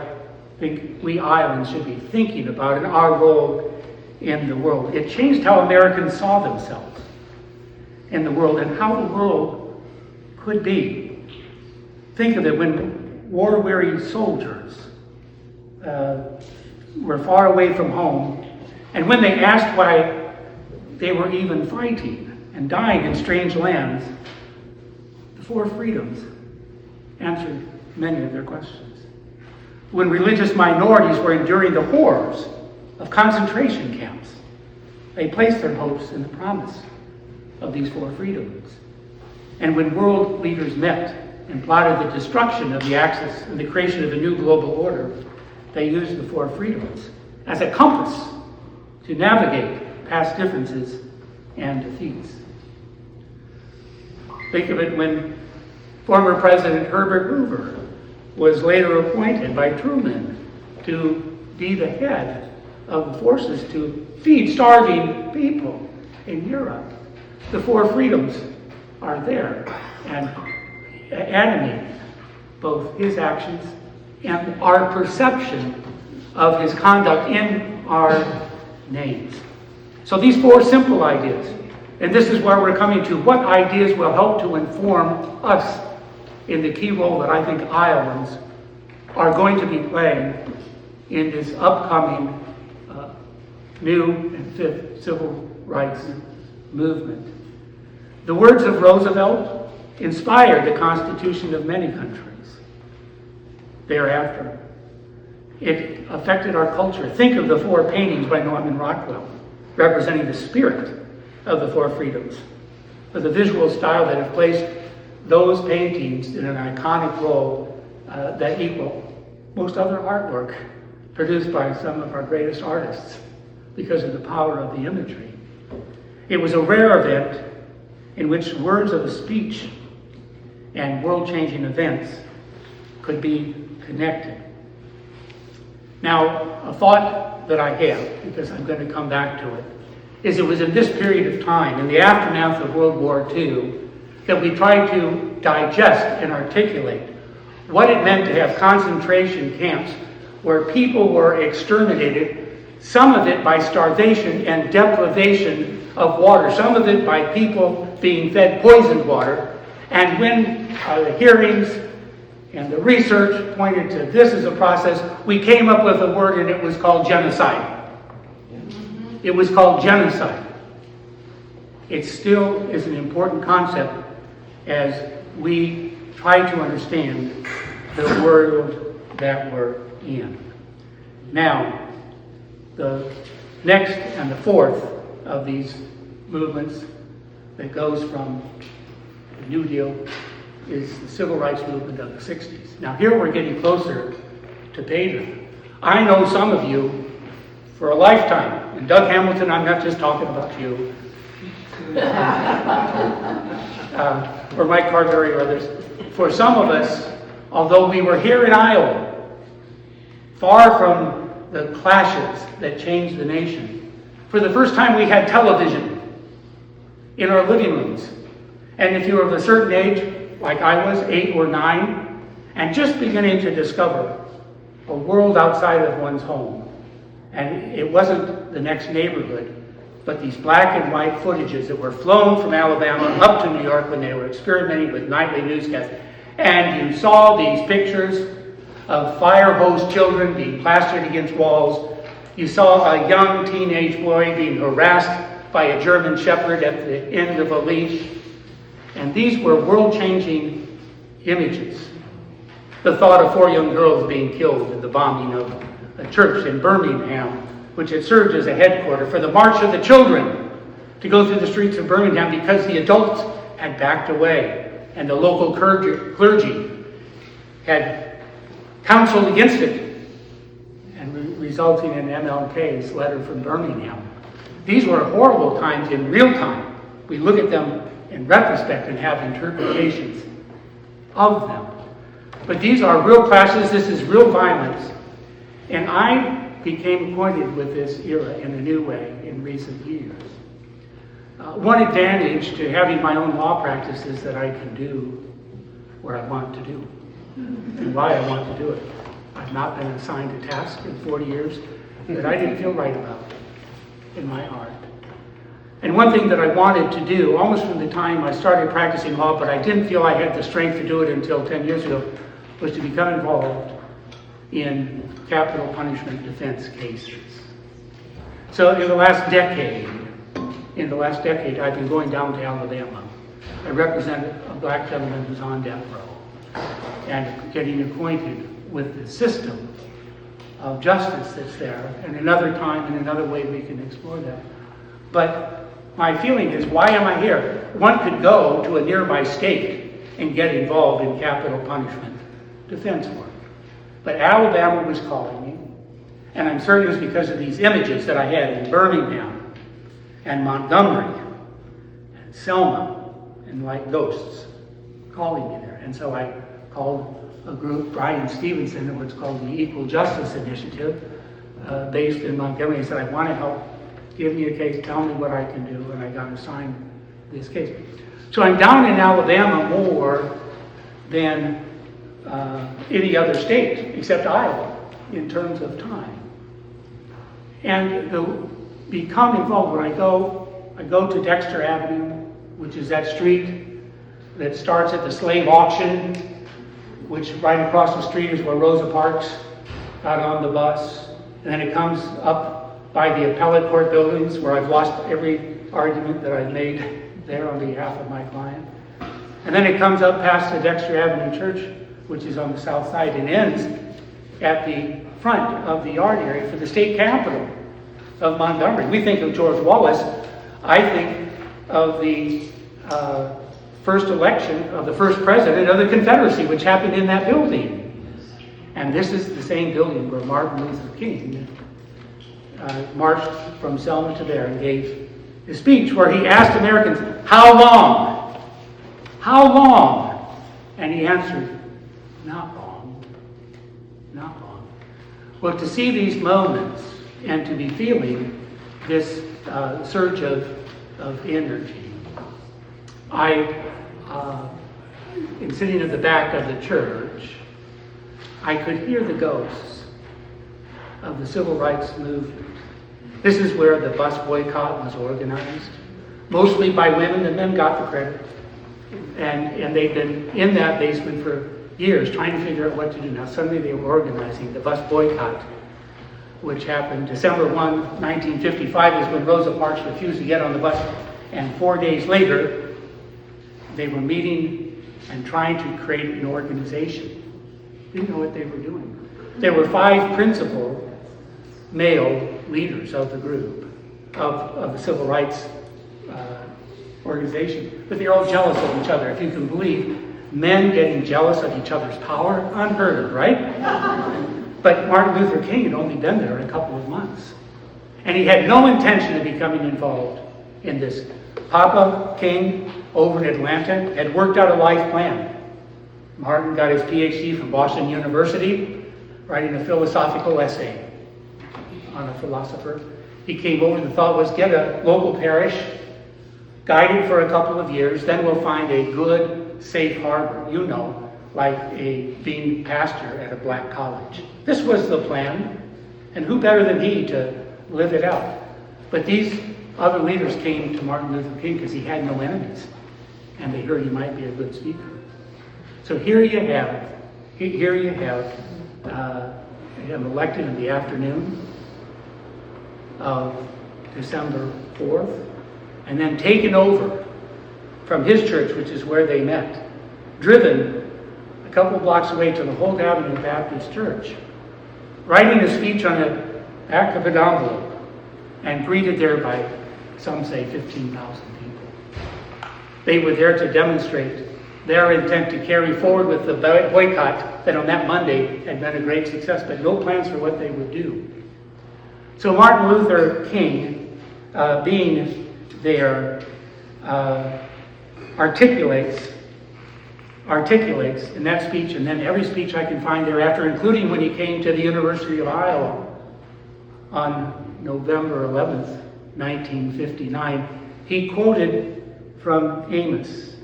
think we Iowans should be thinking about in our role in the world. It changed how Americans saw themselves in the world and how the world could be. Think of it when war-weary soldiers were far away from home, and when they asked why they were even fighting and dying in strange lands, the four freedoms answered many of their questions. When religious minorities were enduring the horrors of concentration camps, they placed their hopes in the promise of these four freedoms. And when world leaders met and plotted the destruction of the Axis and the creation of a new global order, they used the four freedoms as a compass to navigate past differences and defeats. Think of it when former President Herbert Hoover was later appointed by Truman to be the head of the forces to feed starving people in Europe. The four freedoms are there and animate both his actions and our perception of his conduct in our names. So these four simple ideas, and this is where we're coming to, what ideas will help to inform us in the key role that I think Iowans are going to be playing in this upcoming new and fifth civil rights movement. The words of Roosevelt inspired the Constitution of many countries thereafter. It affected our culture. Think of the four paintings by Norman Rockwell, representing the spirit of the four freedoms, of the visual style that have placed those paintings in an iconic role that equal most other artwork produced by some of our greatest artists because of the power of the imagery. It was a rare event in which words of a speech and world-changing events could be connected. Now, a thought that I have, because I'm going to come back to it, is it was in this period of time, in the aftermath of World War II, that we tried to digest and articulate what it meant to have concentration camps where people were exterminated, some of it by starvation and deprivation of water, some of it by people being fed poisoned water. And when the hearings and the research pointed to this as a process, we came up with a word, and it was called genocide. It was called genocide. It still is an important concept as we try to understand the world that we're in. Now, the next and the fourth of these movements that goes from the New Deal is the civil rights movement of the 60s. Now here we're getting closer to payment. I know some of you for a lifetime, and Doug Hamilton, I'm not just talking about you, or Mike Carberry or others. For some of us, although we were here in Iowa, far from the clashes that changed the nation, for the first time we had television in our living rooms. And if you were of a certain age, like I was, 8 or 9, and just beginning to discover a world outside of one's home, and it wasn't the next neighborhood, but these black and white footages that were flown from Alabama up to New York when they were experimenting with nightly newscasts. And you saw these pictures of fire hose children being plastered against walls. You saw a young teenage boy being harassed by a German shepherd at the end of a leash. And these were world-changing images. The thought of 4 young girls being killed in the bombing of a church in Birmingham, which had served as a headquarters for the March of the Children to go through the streets of Birmingham because the adults had backed away and the local clergy had counseled against it, and resulting in MLK's letter from Birmingham. These were horrible times in real time. We look at them in retrospect and have interpretations of them. But these are real clashes, this is real violence. And I became acquainted with this era in a new way in recent years. One advantage to having my own law practice is that I can do what I want to do and why I want to do it. I've not been assigned a task in 40 years that I didn't feel right about in my heart. And one thing that I wanted to do, almost from the time I started practicing law, but I didn't feel I had the strength to do it until 10 years ago, was to become involved in capital punishment defense cases. So in the last decade, I've been going down to Alabama. I represent a black gentleman who's on death row and getting acquainted with the system of justice that's there. And another time, in another way, we can explore that. But my feeling is, why am I here? One could go to a nearby state and get involved in capital punishment defense work. But Alabama was calling me, and I'm certain it was because of these images that I had in Birmingham and Montgomery and Selma, and like ghosts calling me there. And so I called a group, Brian Stevenson, and what's called the Equal Justice Initiative, based in Montgomery. I said, I want to help. Give me a case, tell me what I can do, and I got assigned this case. So I'm down in Alabama more than any other state, except Iowa, in terms of time. And to become involved, when I go to Dexter Avenue, which is that street that starts at the slave auction, which right across the street is where Rosa Parks got on the bus. And then it comes up by the appellate court buildings, where I've lost every argument that I've made there on behalf of my client. And then it comes up past the Dexter Avenue Church, which is on the south side, and ends at the front of the yard area for the state capitol of Montgomery. We think of George Wallace. I think of the first election of the first president of the Confederacy, which happened in that building. And this is the same building where Martin Luther King marched from Selma to there and gave his speech, where he asked Americans, how long? How long? And he answered, not long. Well, to see these moments and to be feeling this surge of energy, in sitting at the back of the church, I could hear the ghosts of the civil rights movement. This is where the bus boycott was organized, mostly by women. The men got the credit. And they've been in that basement for years trying to figure out what to do. Now suddenly they were organizing the bus boycott, which happened December 1, 1955 is when Rosa Parks refused to get on the bus. And 4 days later, they were meeting and trying to create an organization. They didn't know what they were doing. There were 5 principal male leaders of the group, of the civil rights organization, but they're all jealous of each other. If you can believe, men getting jealous of each other's power, unheard of, right? But Martin Luther King had only been there a couple of months, and he had no intention of becoming involved in this. Papa King over in Atlanta had worked out a life plan. Martin got his PhD from Boston University, writing a philosophical essay on a philosopher. He came over, the thought was get a local parish, guide it for a couple of years, then we'll find a good, safe harbor, like being pastor at a black college. This was the plan, and who better than he to live it out? But these other leaders came to Martin Luther King because he had no enemies, and they heard he might be a good speaker. So here you have him elected in the afternoon of December 4th, and then taken over from his church, which is where they met, driven a couple blocks away to the Holt Avenue Baptist Church, writing a speech on the back of an envelope, and greeted there by, some say, 15,000 people. They were there to demonstrate their intent to carry forward with the boycott that on that Monday had been a great success, but no plans for what they would do. So Martin Luther King, being there, articulates in that speech, and then every speech I can find thereafter, including when he came to the University of Iowa on November 11th, 1959, he quoted from Amos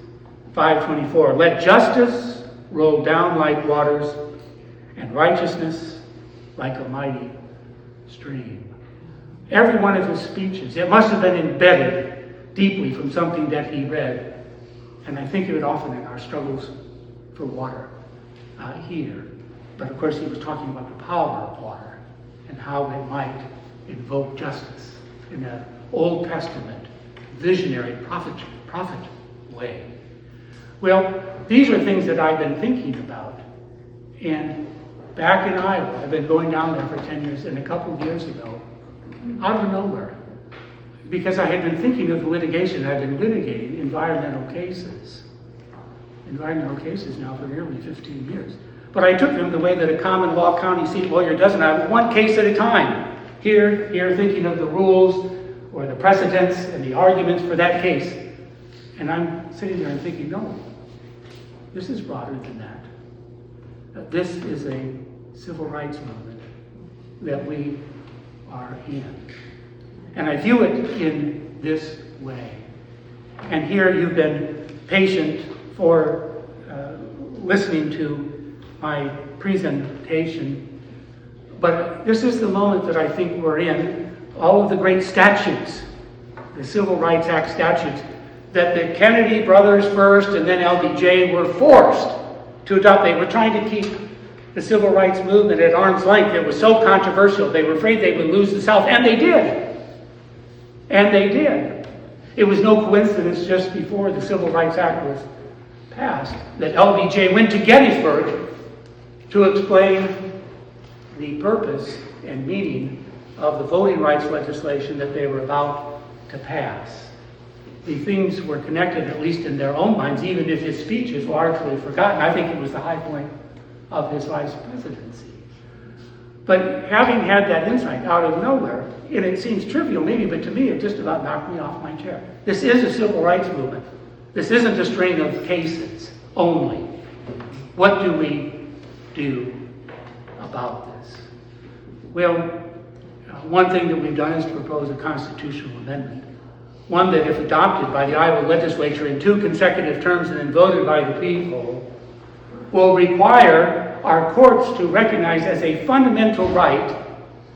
5:24, "Let justice roll down like waters, and righteousness like a mighty stream." Every one of his speeches, it must have been embedded deeply from something that he read. And I think of it often in our struggles for water here. But of course he was talking about the power of water and how it might invoke justice in an Old Testament visionary prophet way. Well, these are things that I've been thinking about. And back in Iowa, I've been going down there for 10 years, and a couple of years ago, out of nowhere, because I had been thinking of the litigation, I've been litigating environmental cases now for nearly 15 years. But I took them the way that a common law county seat lawyer does, and I one case at a time. Here, thinking of the rules or the precedents and the arguments for that case. And I'm sitting there and thinking, no, this is broader than that. This is a civil rights movement that we are in. And I view it in this way. And here you've been patient for listening to my presentation. But this is the moment that I think we're in. All of the great statutes, the Civil Rights Act statutes, that the Kennedy brothers first and then LBJ were forced to adopt. They were trying to keep the civil rights movement at arm's length. It was so controversial. They were afraid they would lose the South, and they did. And they did. It was no coincidence just before the Civil Rights Act was passed that LBJ went to Gettysburg to explain the purpose and meaning of the voting rights legislation that they were about to pass. The things were connected, at least in their own minds, even if his speech is largely forgotten. I think it was the high point of his vice presidency. But having had that insight out of nowhere, and it seems trivial maybe, but to me it just about knocked me off my chair. This is a civil rights movement. This isn't a string of cases only. What do we do about this? Well, one thing that we've done is propose a constitutional amendment. One that, if adopted by the Iowa legislature in 2 consecutive terms and then voted by the people, will require our courts to recognize as a fundamental right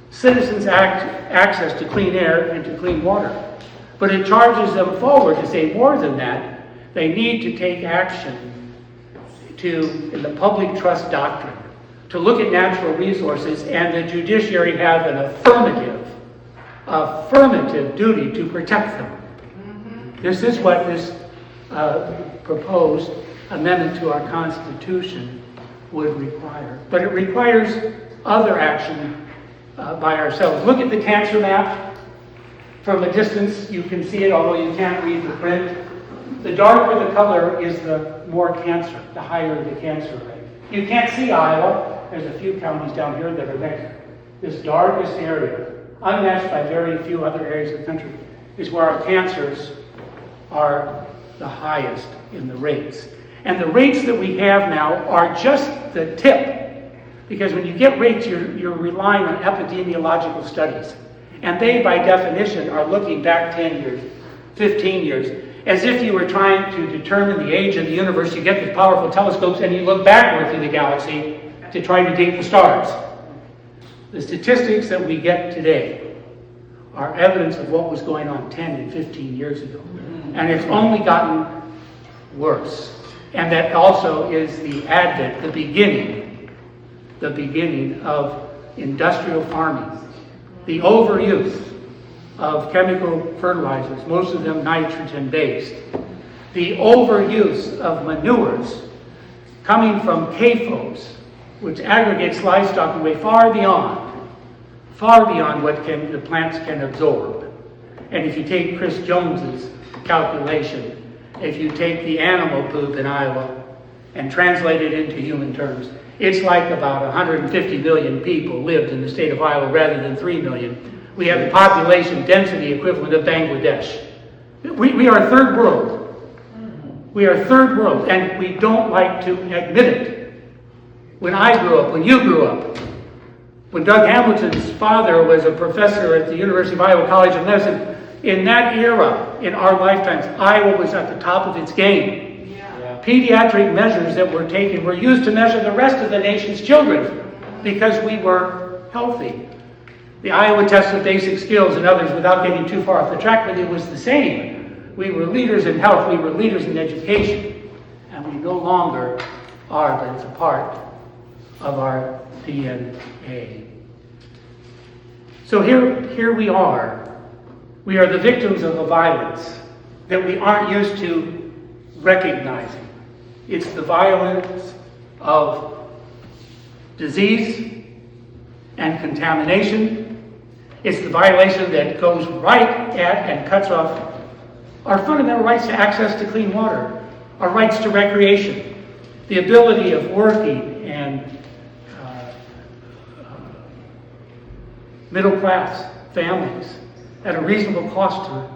citizens' access to clean air and to clean water. But it charges them forward to say more than that. They need to take action in the public trust doctrine, to look at natural resources, and the judiciary have an affirmative duty to protect them. This is what this proposed amendment to our Constitution would require. But it requires other action by ourselves. Look at the cancer map. From a distance, you can see it, although you can't read the print. The darker the color is the more cancer, the higher the cancer rate. You can't see Iowa. There's a few counties down here that are next. This darkest area, unmatched by very few other areas of the country, is where our cancers are the highest in the rates. And the rates that we have now are just the tip. Because when you get rates, you're relying on epidemiological studies. And they, by definition, are looking back 10 years, 15 years, as if you were trying to determine the age of the universe. You get these powerful telescopes and you look backward through the galaxy to try to date the stars. The statistics that we get today are evidence of what was going on 10 and 15 years ago. And it's only gotten worse. And that also is the advent, the beginning of industrial farming, the overuse of chemical fertilizers, most of them nitrogen-based, the overuse of manures coming from CAFOs, which aggregates livestock away far beyond what the plants can absorb. And if you take Chris Jones's calculation, if you take the animal poop in Iowa and translate it into human terms, it's like about 150 million people lived in the state of Iowa rather than 3 million. We have the population density equivalent of Bangladesh. We are third world. We are third world, and we don't like to admit it. When I grew up, when you grew up, when Doug Hamilton's father was a professor at the University of Iowa College of Medicine, in that era, in our lifetimes, Iowa was at the top of its game. Yeah. Pediatric measures that were taken were used to measure the rest of the nation's children because we were healthy. The Iowa test of basic skills and others, without getting too far off the track, but it was the same. We were leaders in health, we were leaders in education, and we no longer are, but it's a part of our DNA. So here we are. We are the victims of a violence that we aren't used to recognizing. It's the violence of disease and contamination. It's the violation that goes right at and cuts off our fundamental rights to access to clean water, our rights to recreation, the ability of working and middle-class families at a reasonable cost to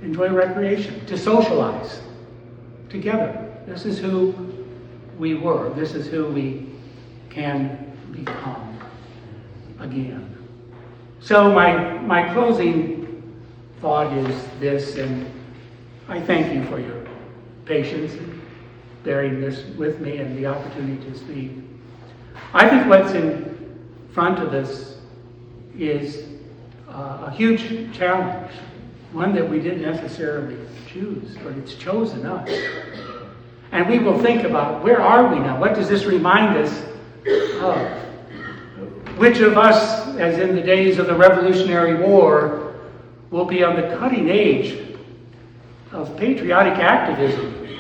enjoy recreation, to socialize together. This is who we were. This is who we can become again. So my closing thought is this, and I thank you for your patience in bearing this with me and the opportunity to speak. I think what's in front of us is a huge challenge, one that we didn't necessarily choose, but it's chosen us. And we will think about, where are we now? What does this remind us of? Which of us, as in the days of the Revolutionary War, will be on the cutting edge of patriotic activism?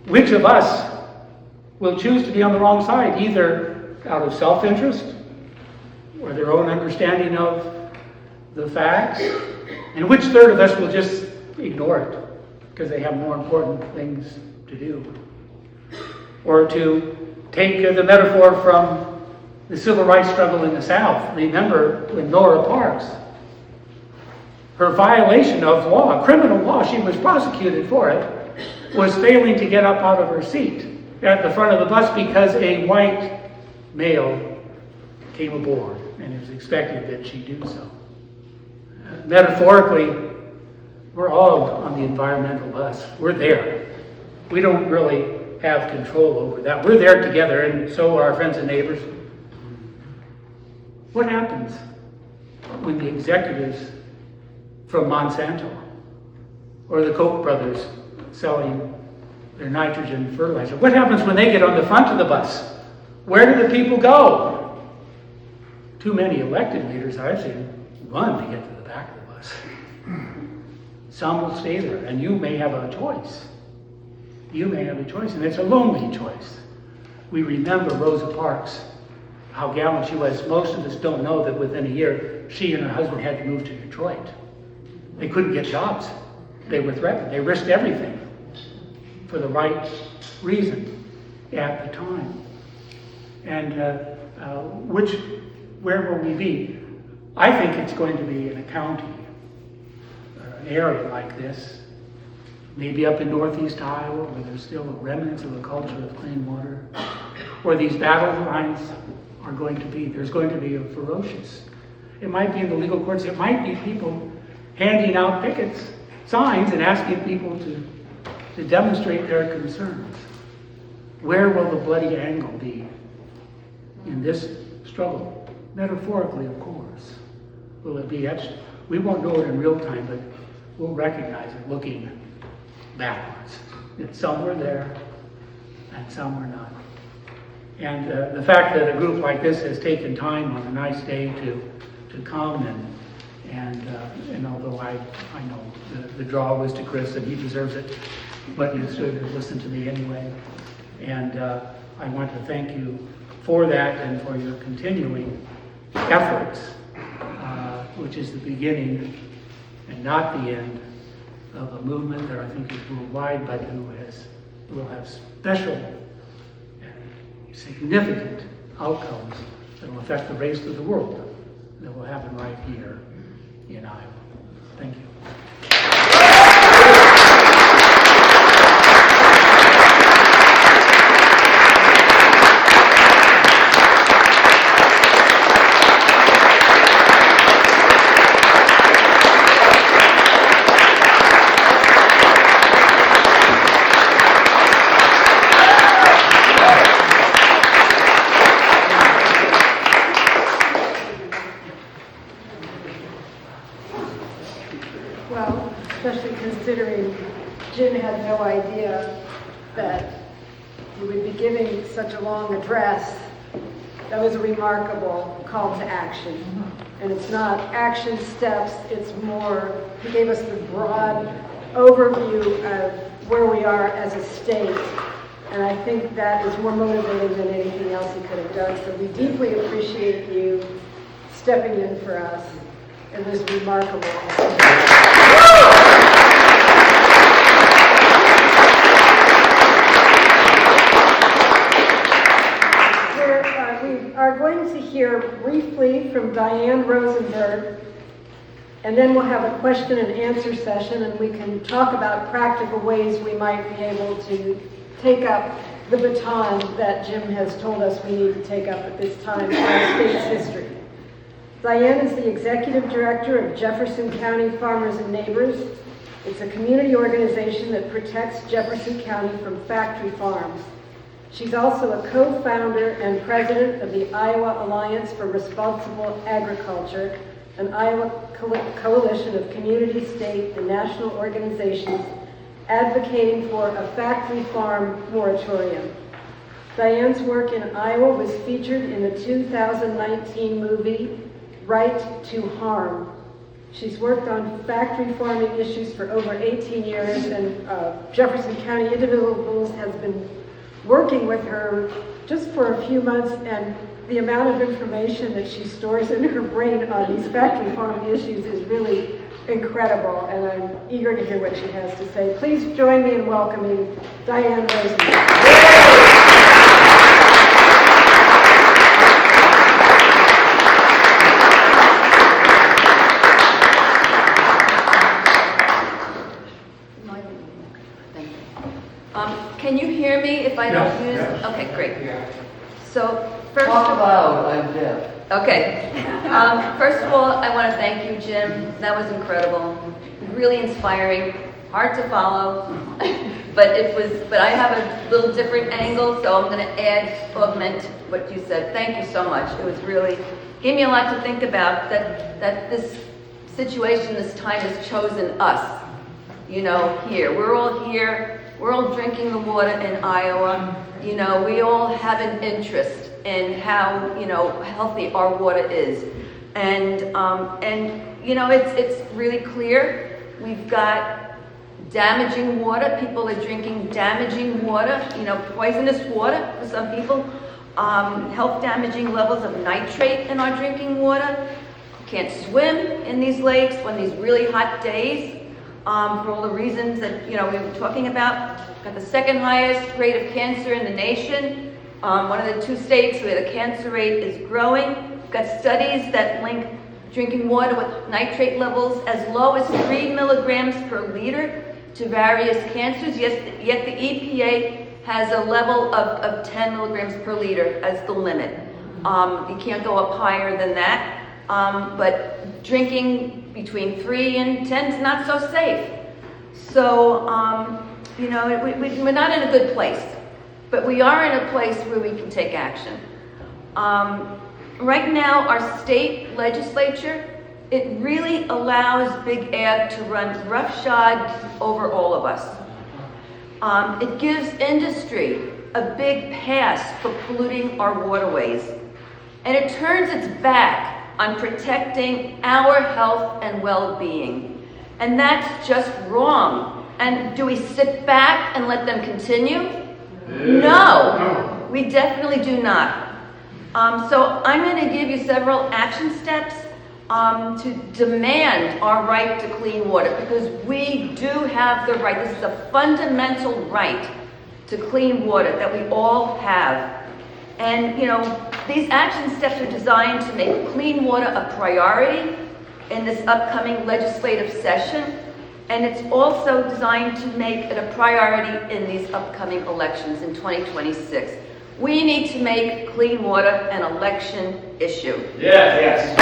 Which of us will choose to be on the wrong side, either out of self-interest or their own understanding of the facts? And which third of us will just ignore it because they have more important things to do? Or to take the metaphor from the civil rights struggle in the South. Remember when Nora Parks, her violation of law, criminal law, she was prosecuted for it, was failing to get up out of her seat at the front of the bus because a white male came aboard. and it was expected that she do so. Metaphorically, we're all on the environmental bus. We're there. We don't really have control over that. We're there together, and so are our friends and neighbors. What happens when the executives from Monsanto or the Koch brothers selling their nitrogen fertilizer, what happens when they get on the front of the bus? Where do the people go? Too many elected leaders I've seen run to get to the back of the bus. Some will stay there, and you may have a choice. You may have a choice, and it's a lonely choice. We remember Rosa Parks, how gallant she was. Most of us don't know that within a year, she and her husband had to move to Detroit. They couldn't get jobs. They were threatened. They risked everything for the right reason at the time. And where will we be? I think it's going to be in a county, an area like this, maybe up in northeast Iowa, where there's still remnants of a culture of clean water, where these battle lines are going to be. There's going to be a ferocious. It might be in the legal courts. It might be people handing out pickets, signs, and asking people to demonstrate their concerns. Where will the bloody angle be in this struggle? Metaphorically, of course. Will it be etched? We won't know it in real time, but we'll recognize it looking backwards. That some were there and some were not. And the fact that a group like this has taken time on a nice day to come and although I know the draw was to Chris and he deserves it, but you should have listened to me anyway. And I want to thank you for that and for your continuing efforts, which is the beginning and not the end of a movement that I think is worldwide, but who will have special and significant outcomes that will affect the rest of the world, that will happen right here in Iowa. Thank you. Considering Jim had no idea that he would be giving such a long address, that was a remarkable call to action. And it's not action steps, it's more, he gave us the broad overview of where we are as a state. And I think that is more motivating than anything else he could have done. So we deeply appreciate you stepping in for us. It was remarkable. We are going to hear briefly from Diane Rosenberg, and then we'll have a question and answer session, and we can talk about practical ways we might be able to take up the baton that Jim has told us we need to take up at this time in our state's history. Diane is the Executive Director of Jefferson County Farmers and Neighbors. It's a community organization that protects Jefferson County from factory farms. She's also a co-founder and president of the Iowa Alliance for Responsible Agriculture, an Iowa coalition of community, state, and national organizations advocating for a factory farm moratorium. Diane's work in Iowa was featured in the 2019 movie, Right to Harm. She's worked on factory farming issues for over 18 years, and Jefferson County Indivisibles has been working with her just for a few months, and the amount of information that she stores in her brain on these factory farming issues is really incredible, and I'm eager to hear what she has to say. Please join me in welcoming Diane Rosenberg. Can you hear me if I don't use? Yes. Okay, great. So first, Talk loud, I'm deaf. Okay. First of all, I want to thank you, Jim. That was incredible. Really inspiring. Hard to follow. But I have a little different angle, so I'm going to augment what you said. Thank you so much. It was really, gave me a lot to think about, that this situation, this time has chosen us, you know, here. We're all here. We're all drinking the water in Iowa. You know, we all have an interest in how, you know, healthy our water is. And you know, it's really clear. We've got damaging water. People are drinking damaging water, you know, poisonous water for some people. Health damaging levels of nitrate in our drinking water. Can't swim in these lakes when these really hot days, for all the reasons that, you know, we were talking about. Got the second highest rate of cancer in the nation. One of the 2 states where the cancer rate is growing. We've got studies that link drinking water with nitrate levels as low as 3 milligrams per liter to various cancers, yet the EPA has a level of 10 milligrams per liter as the limit. You can't go up higher than that, but drinking between 3 and 10 is not so safe. So, you know, we're not in a good place, but we are in a place where we can take action. Right now, our state legislature, it really allows Big Ag to run roughshod over all of us. It gives industry a big pass for polluting our waterways. And it turns its back on protecting our health and well-being. And that's just wrong. And do we sit back and let them continue? No, we definitely do not. So I'm going to give you several action steps to demand our right to clean water, because we do have the right. This is a fundamental right to clean water that we all have. And, you know, these action steps are designed to make clean water a priority in this upcoming legislative session. And it's also designed to make it a priority in these upcoming elections in 2026. We need to make clean water an election issue. Yes.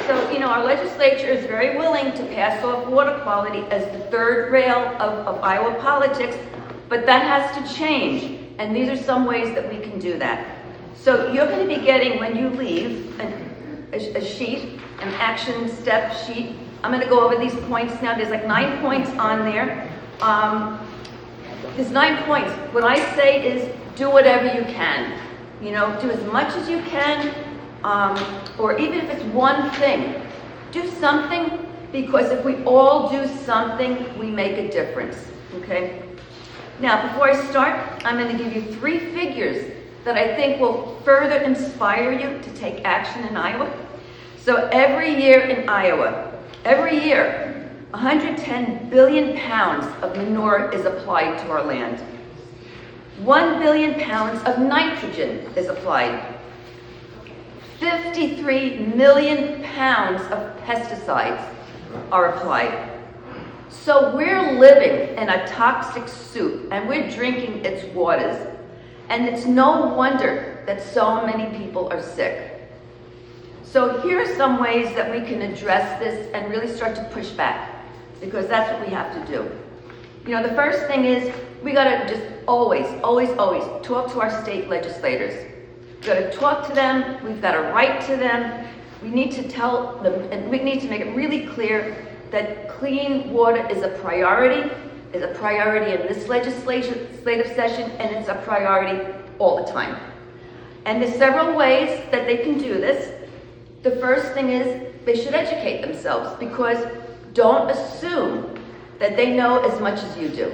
So, you know, our legislature is very willing to pass off water quality as the third rail of Iowa politics, but that has to change. And these are some ways that we can do that. So you're going to be getting, when you leave, a sheet, an action step sheet. I'm going to go over these points now. There's like 9 points on there. There's 9 points. What I say is do whatever you can. You know, do as much as you can, or even if it's one thing, do something, because if we all do something, we make a difference, okay? Now, before I start, I'm going to give you 3 figures that I think will further inspire you to take action in Iowa. So every year in Iowa, 110 billion pounds of manure is applied to our land. 1 billion pounds of nitrogen is applied. 53 million pounds of pesticides are applied. So we're living in a toxic soup, and we're drinking its waters. And it's no wonder that so many people are sick. So here are some ways that we can address this and really start to push back, because that's what we have to do. You know, the first thing is we gotta just always talk to our state legislators. We've got to talk to them, we've got to write to them. We need to tell them, and we need to make it really clear that clean water is a priority in this legislative session, and it's a priority all the time. And there's several ways that they can do this. The first thing is they should educate themselves, because don't assume that they know as much as you do.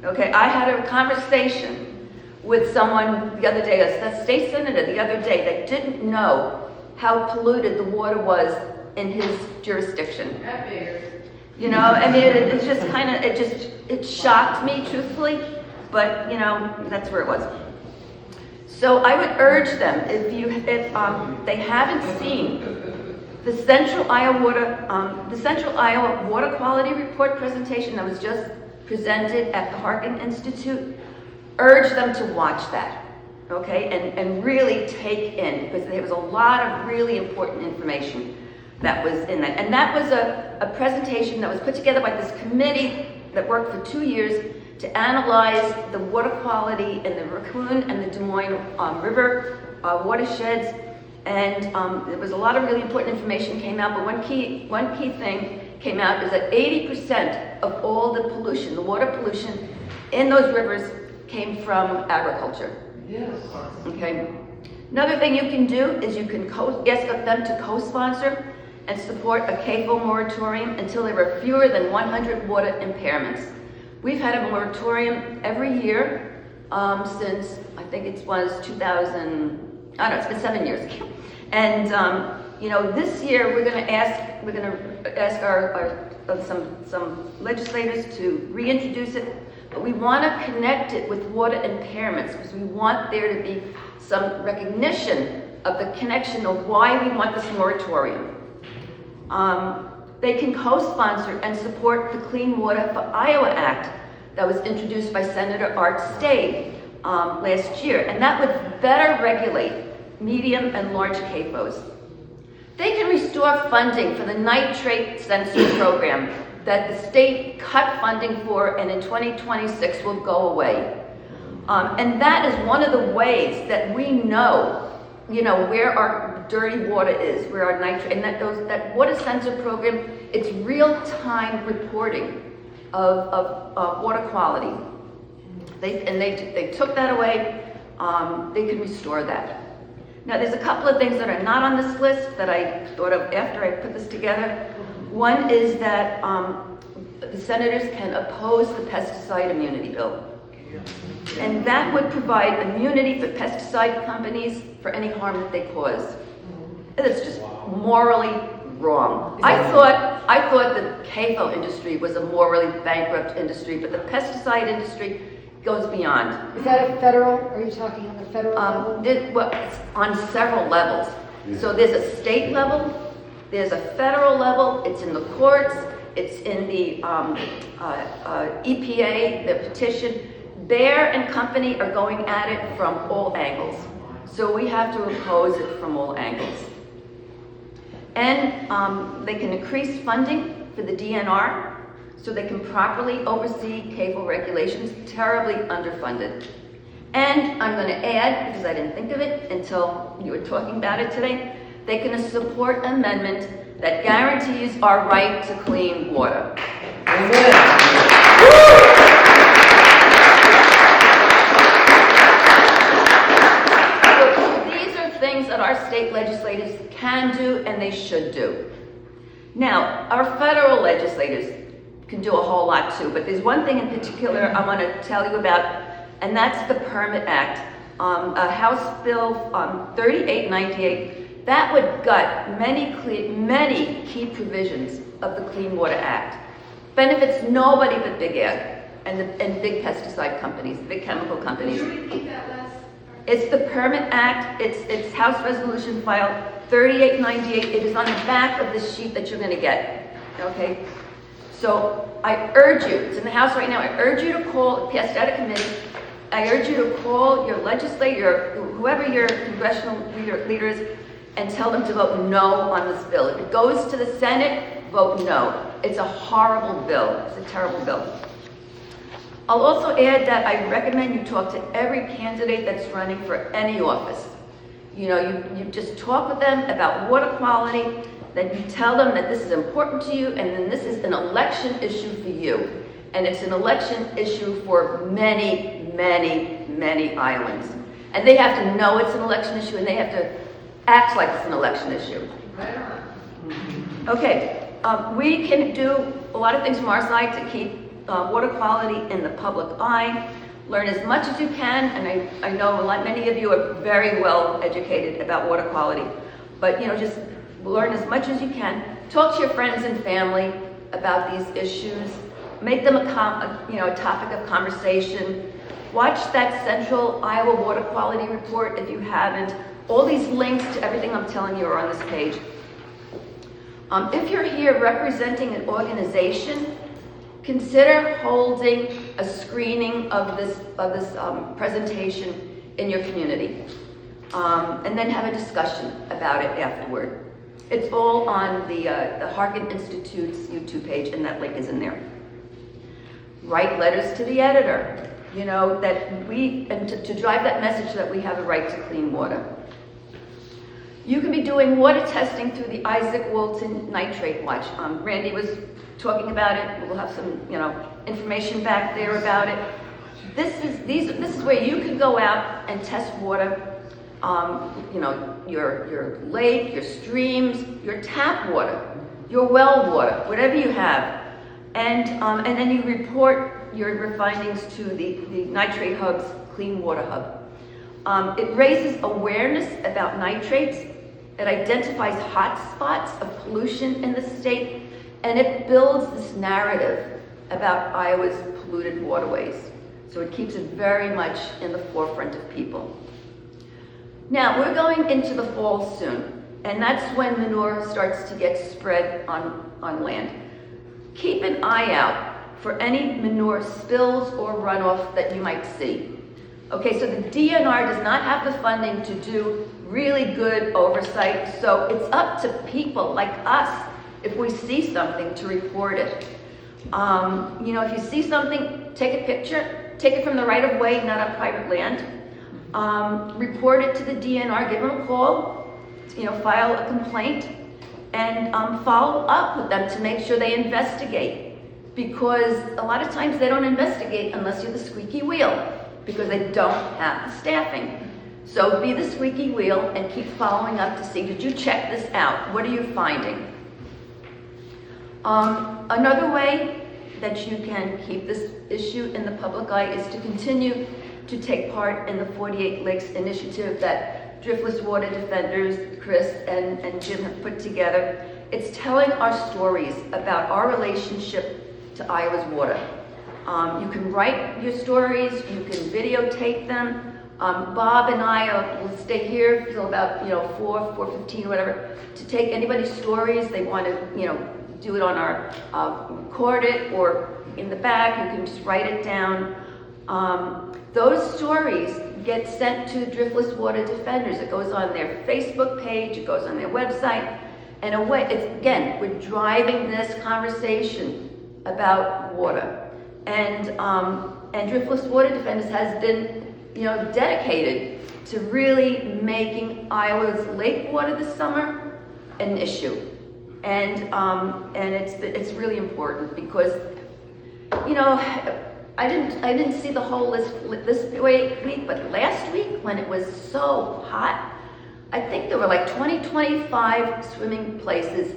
Okay, I had a conversation with someone the other day, a state senator the other day, that didn't know how polluted the water was in his jurisdiction. That figures. You know, I mean, it's just kind of, it shocked me, truthfully, but, you know, that's where it was. So I would urge them, if they haven't seen the Central Iowa Water Quality Report presentation that was just presented at the Harkin Institute, urge them to watch that, okay, and really take in, because there was a lot of really important information that was in that. And that was a presentation that was put together by this committee that worked for 2 years to analyze the water quality in the Raccoon and the Des Moines River watersheds. And there was a lot of really important information came out, but one key thing came out is that 80% of all the pollution, the water pollution in those rivers came from agriculture. Yes. Okay. Another thing you can do is you can ask them to co-sponsor and support a CAFO moratorium until there are fewer than 100 water impairments. We've had a moratorium every year since, I think it was 2000, I don't know, it's been 7 years. And you know, this year we're going to ask some legislators to reintroduce it, but we want to connect it with water impairments because we want there to be some recognition of the connection of why we want this moratorium. They can co-sponsor and support the Clean Water for Iowa Act that was introduced by Senator Art Stade last year, and that would better regulate medium and large CAFOs. They can restore funding for the nitrate sensor program that the state cut funding for, and in 2026 will go away. And that is one of the ways that we know, you know, where our dirty water is, where our nitrate, and that water sensor program, it's real-time reporting of water quality. They took that away. They can restore that. Now, there's a couple of things that are not on this list that I thought of after I put this together. One is that the senators can oppose the pesticide immunity bill. And that would provide immunity for pesticide companies for any harm that they cause. It's just morally wrong. I thought the CAFO industry was a morally bankrupt industry, but the pesticide industry goes beyond. Is that a federal, are you talking on the federal level? It's on several levels. So there's a state level, there's a federal level, it's in the courts, it's in the EPA, the petition. Bayer and company are going at it from all angles. So we have to oppose it from all angles. And they can increase funding for the DNR so they can properly oversee CAFO regulations, terribly underfunded. And I'm going to add, because I didn't think of it until you were talking about it today, they can support an amendment that guarantees our right to clean water. So these are things that our state legislators can do and they should do. Now, our federal legislators can do a whole lot too, but there's one thing in particular I want to tell you about, and that's the Permit Act. House Bill 3898, that would gut many key provisions of the Clean Water Act. Benefits nobody but Big Ag and big pesticide companies, big chemical companies. Could you repeat that last part? It's the Permit Act. It's House Resolution File 3898. It is on the back of the sheet that you're going to get. Okay. So I urge you, it's in the House right now, I urge you to call, passed out of committee, I urge you to call your legislator, whoever your congressional leader is, and tell them to vote no on this bill. If it goes to the Senate, vote no. It's a horrible bill. It's a terrible bill. I'll also add that I recommend you talk to every candidate that's running for any office. You know, you just talk with them about water quality, then you tell them that this is important to you, and then this is an election issue for you. And it's an election issue for many Iowans. And they have to know it's an election issue, and they have to act like it's an election issue. Right on. Okay, we can do a lot of things from our side to keep water quality in the public eye. Learn as much as you can, and I know many of you are very well educated about water quality, but you know, just learn as much as you can. Talk to your friends and family about these issues. Make them a topic of conversation. Watch that Central Iowa Water Quality Report if you haven't. All these links to everything I'm telling you are on this page. If you're here representing an organization, consider holding a screening of this presentation in your community, and then have a discussion about it afterward. It's all on the Harkin Institute's YouTube page, and that link is in there. Write letters to the editor, you know, and to drive that message that we have a right to clean water. You can be doing water testing through the Isaac Walton Nitrate Watch. Randy was talking about it. We'll have some, you know, information back there about it. This is where you can go out and test water. You know, your lake, your streams, your tap water, your well water, whatever you have, and then you report your findings to the Nitrate Hub's Clean Water Hub. It raises awareness about nitrates. It identifies hot spots of pollution in the state, and it builds this narrative about Iowa's polluted waterways. So it keeps it very much in the forefront of people. Now, we're going into the fall soon, and that's when manure starts to get spread on land. Keep an eye out for any manure spills or runoff that you might see. Okay, so the DNR does not have the funding to do really good oversight, so it's up to people like us, if we see something, to report it. You know, if you see something, take a picture, take it from the right of way, not on private land. Report it to the DNR, give them a call, you know, file a complaint, and follow up with them to make sure they investigate. Because a lot of times they don't investigate unless you're the squeaky wheel, because they don't have the staffing. So be the squeaky wheel and keep following up to see, did you check this out? What are you finding? Another way that you can keep this issue in the public eye is to continue to take part in the 48 Lakes initiative that Driftless Water Defenders, Chris and Jim have put together. It's telling our stories about our relationship to Iowa's water. You can write your stories, you can videotape them. Bob and I will stay here till about 4:15 or whatever, to take anybody's stories they want to do it on our record it, or in the back you can just write it down. Those stories get sent to Driftless Water Defenders. It goes on their Facebook page, it goes on their website, and again, we're driving this conversation about water. And Driftless Water Defenders has been dedicated to really making Iowa's lake water this summer an issue. And it's really important because, I didn't see the whole list this week, but last week when it was so hot, I think there were like 25 swimming places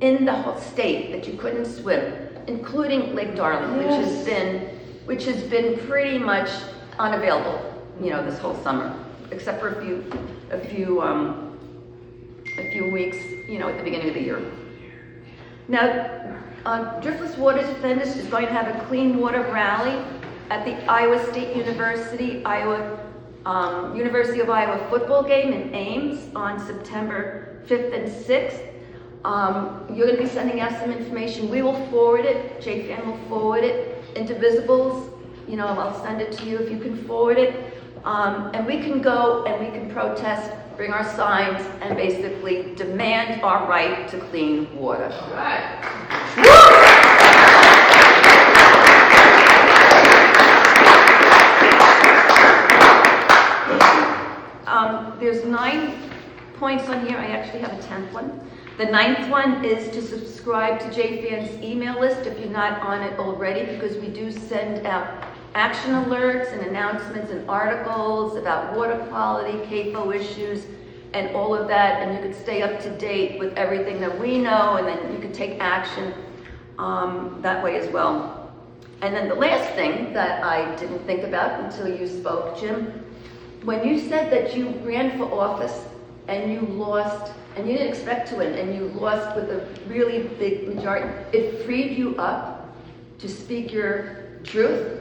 in the whole state that you couldn't swim, including Lake Darling, which has been pretty much unavailable, this whole summer, except for a few weeks, at the beginning of the year. Now, Driftless Water Defenders is going to have a clean water rally at the Iowa State University, University of Iowa football game in Ames on September 5th and 6th. You're going to be sending out some information. We will forward it. JFAN will forward it. Indivisibles, I'll send it to you if you can forward it. And we can go and we can protest, bring our signs, and basically demand our right to clean water. All right. There's 9 points on here. I actually have a 10th one. The 9th one is to subscribe to JFAN's email list if you're not on it already, because we do send out action alerts and announcements and articles about water quality, CAFO issues, and all of that, and you can stay up to date with everything that we know, and then you can take action that way as well. And then the last thing that I didn't think about until you spoke, Jim, when you said that you ran for office and you lost, and you didn't expect to win, and you lost with a really big majority, it freed you up to speak your truth.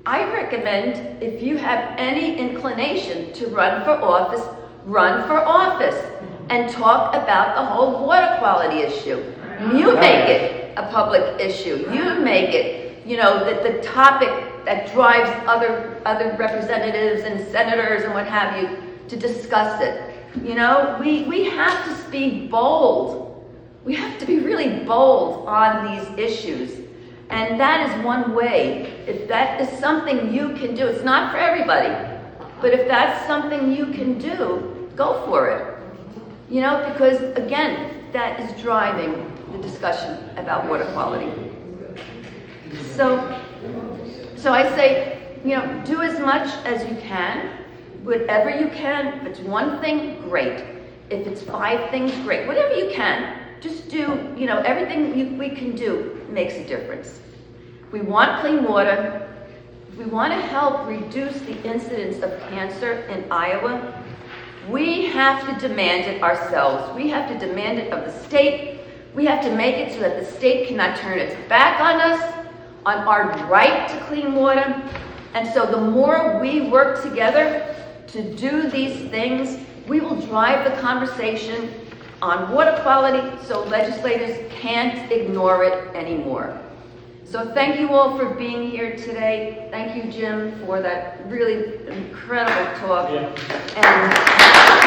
I recommend, if you have any inclination to run for office and talk about the whole water quality issue. You make it a public issue. You make it you know, the topic that drives other representatives and senators and what have you to discuss it. You know, we have to be bold. We have to be really bold on these issues. And that is one way. If that is something you can do, it's not for everybody, but if that's something you can do, go for it. You know, because again, that is driving the discussion about water quality. So I say, you know, do as much as you can, whatever you can. If it's one thing, great. If it's 5 things, great. Whatever you can, just do, you know, everything we can do makes a difference. We want clean water. We want to help reduce the incidence of cancer in Iowa. We have to demand it ourselves. We have to demand it of the state. We have to make it so that the state cannot turn its back on us, on our right to clean water. And so the more we work together to do these things, we will drive the conversation on water quality so legislators can't ignore it anymore. So thank you all for being here today. Thank you, Jim, for that really incredible talk. Yeah. And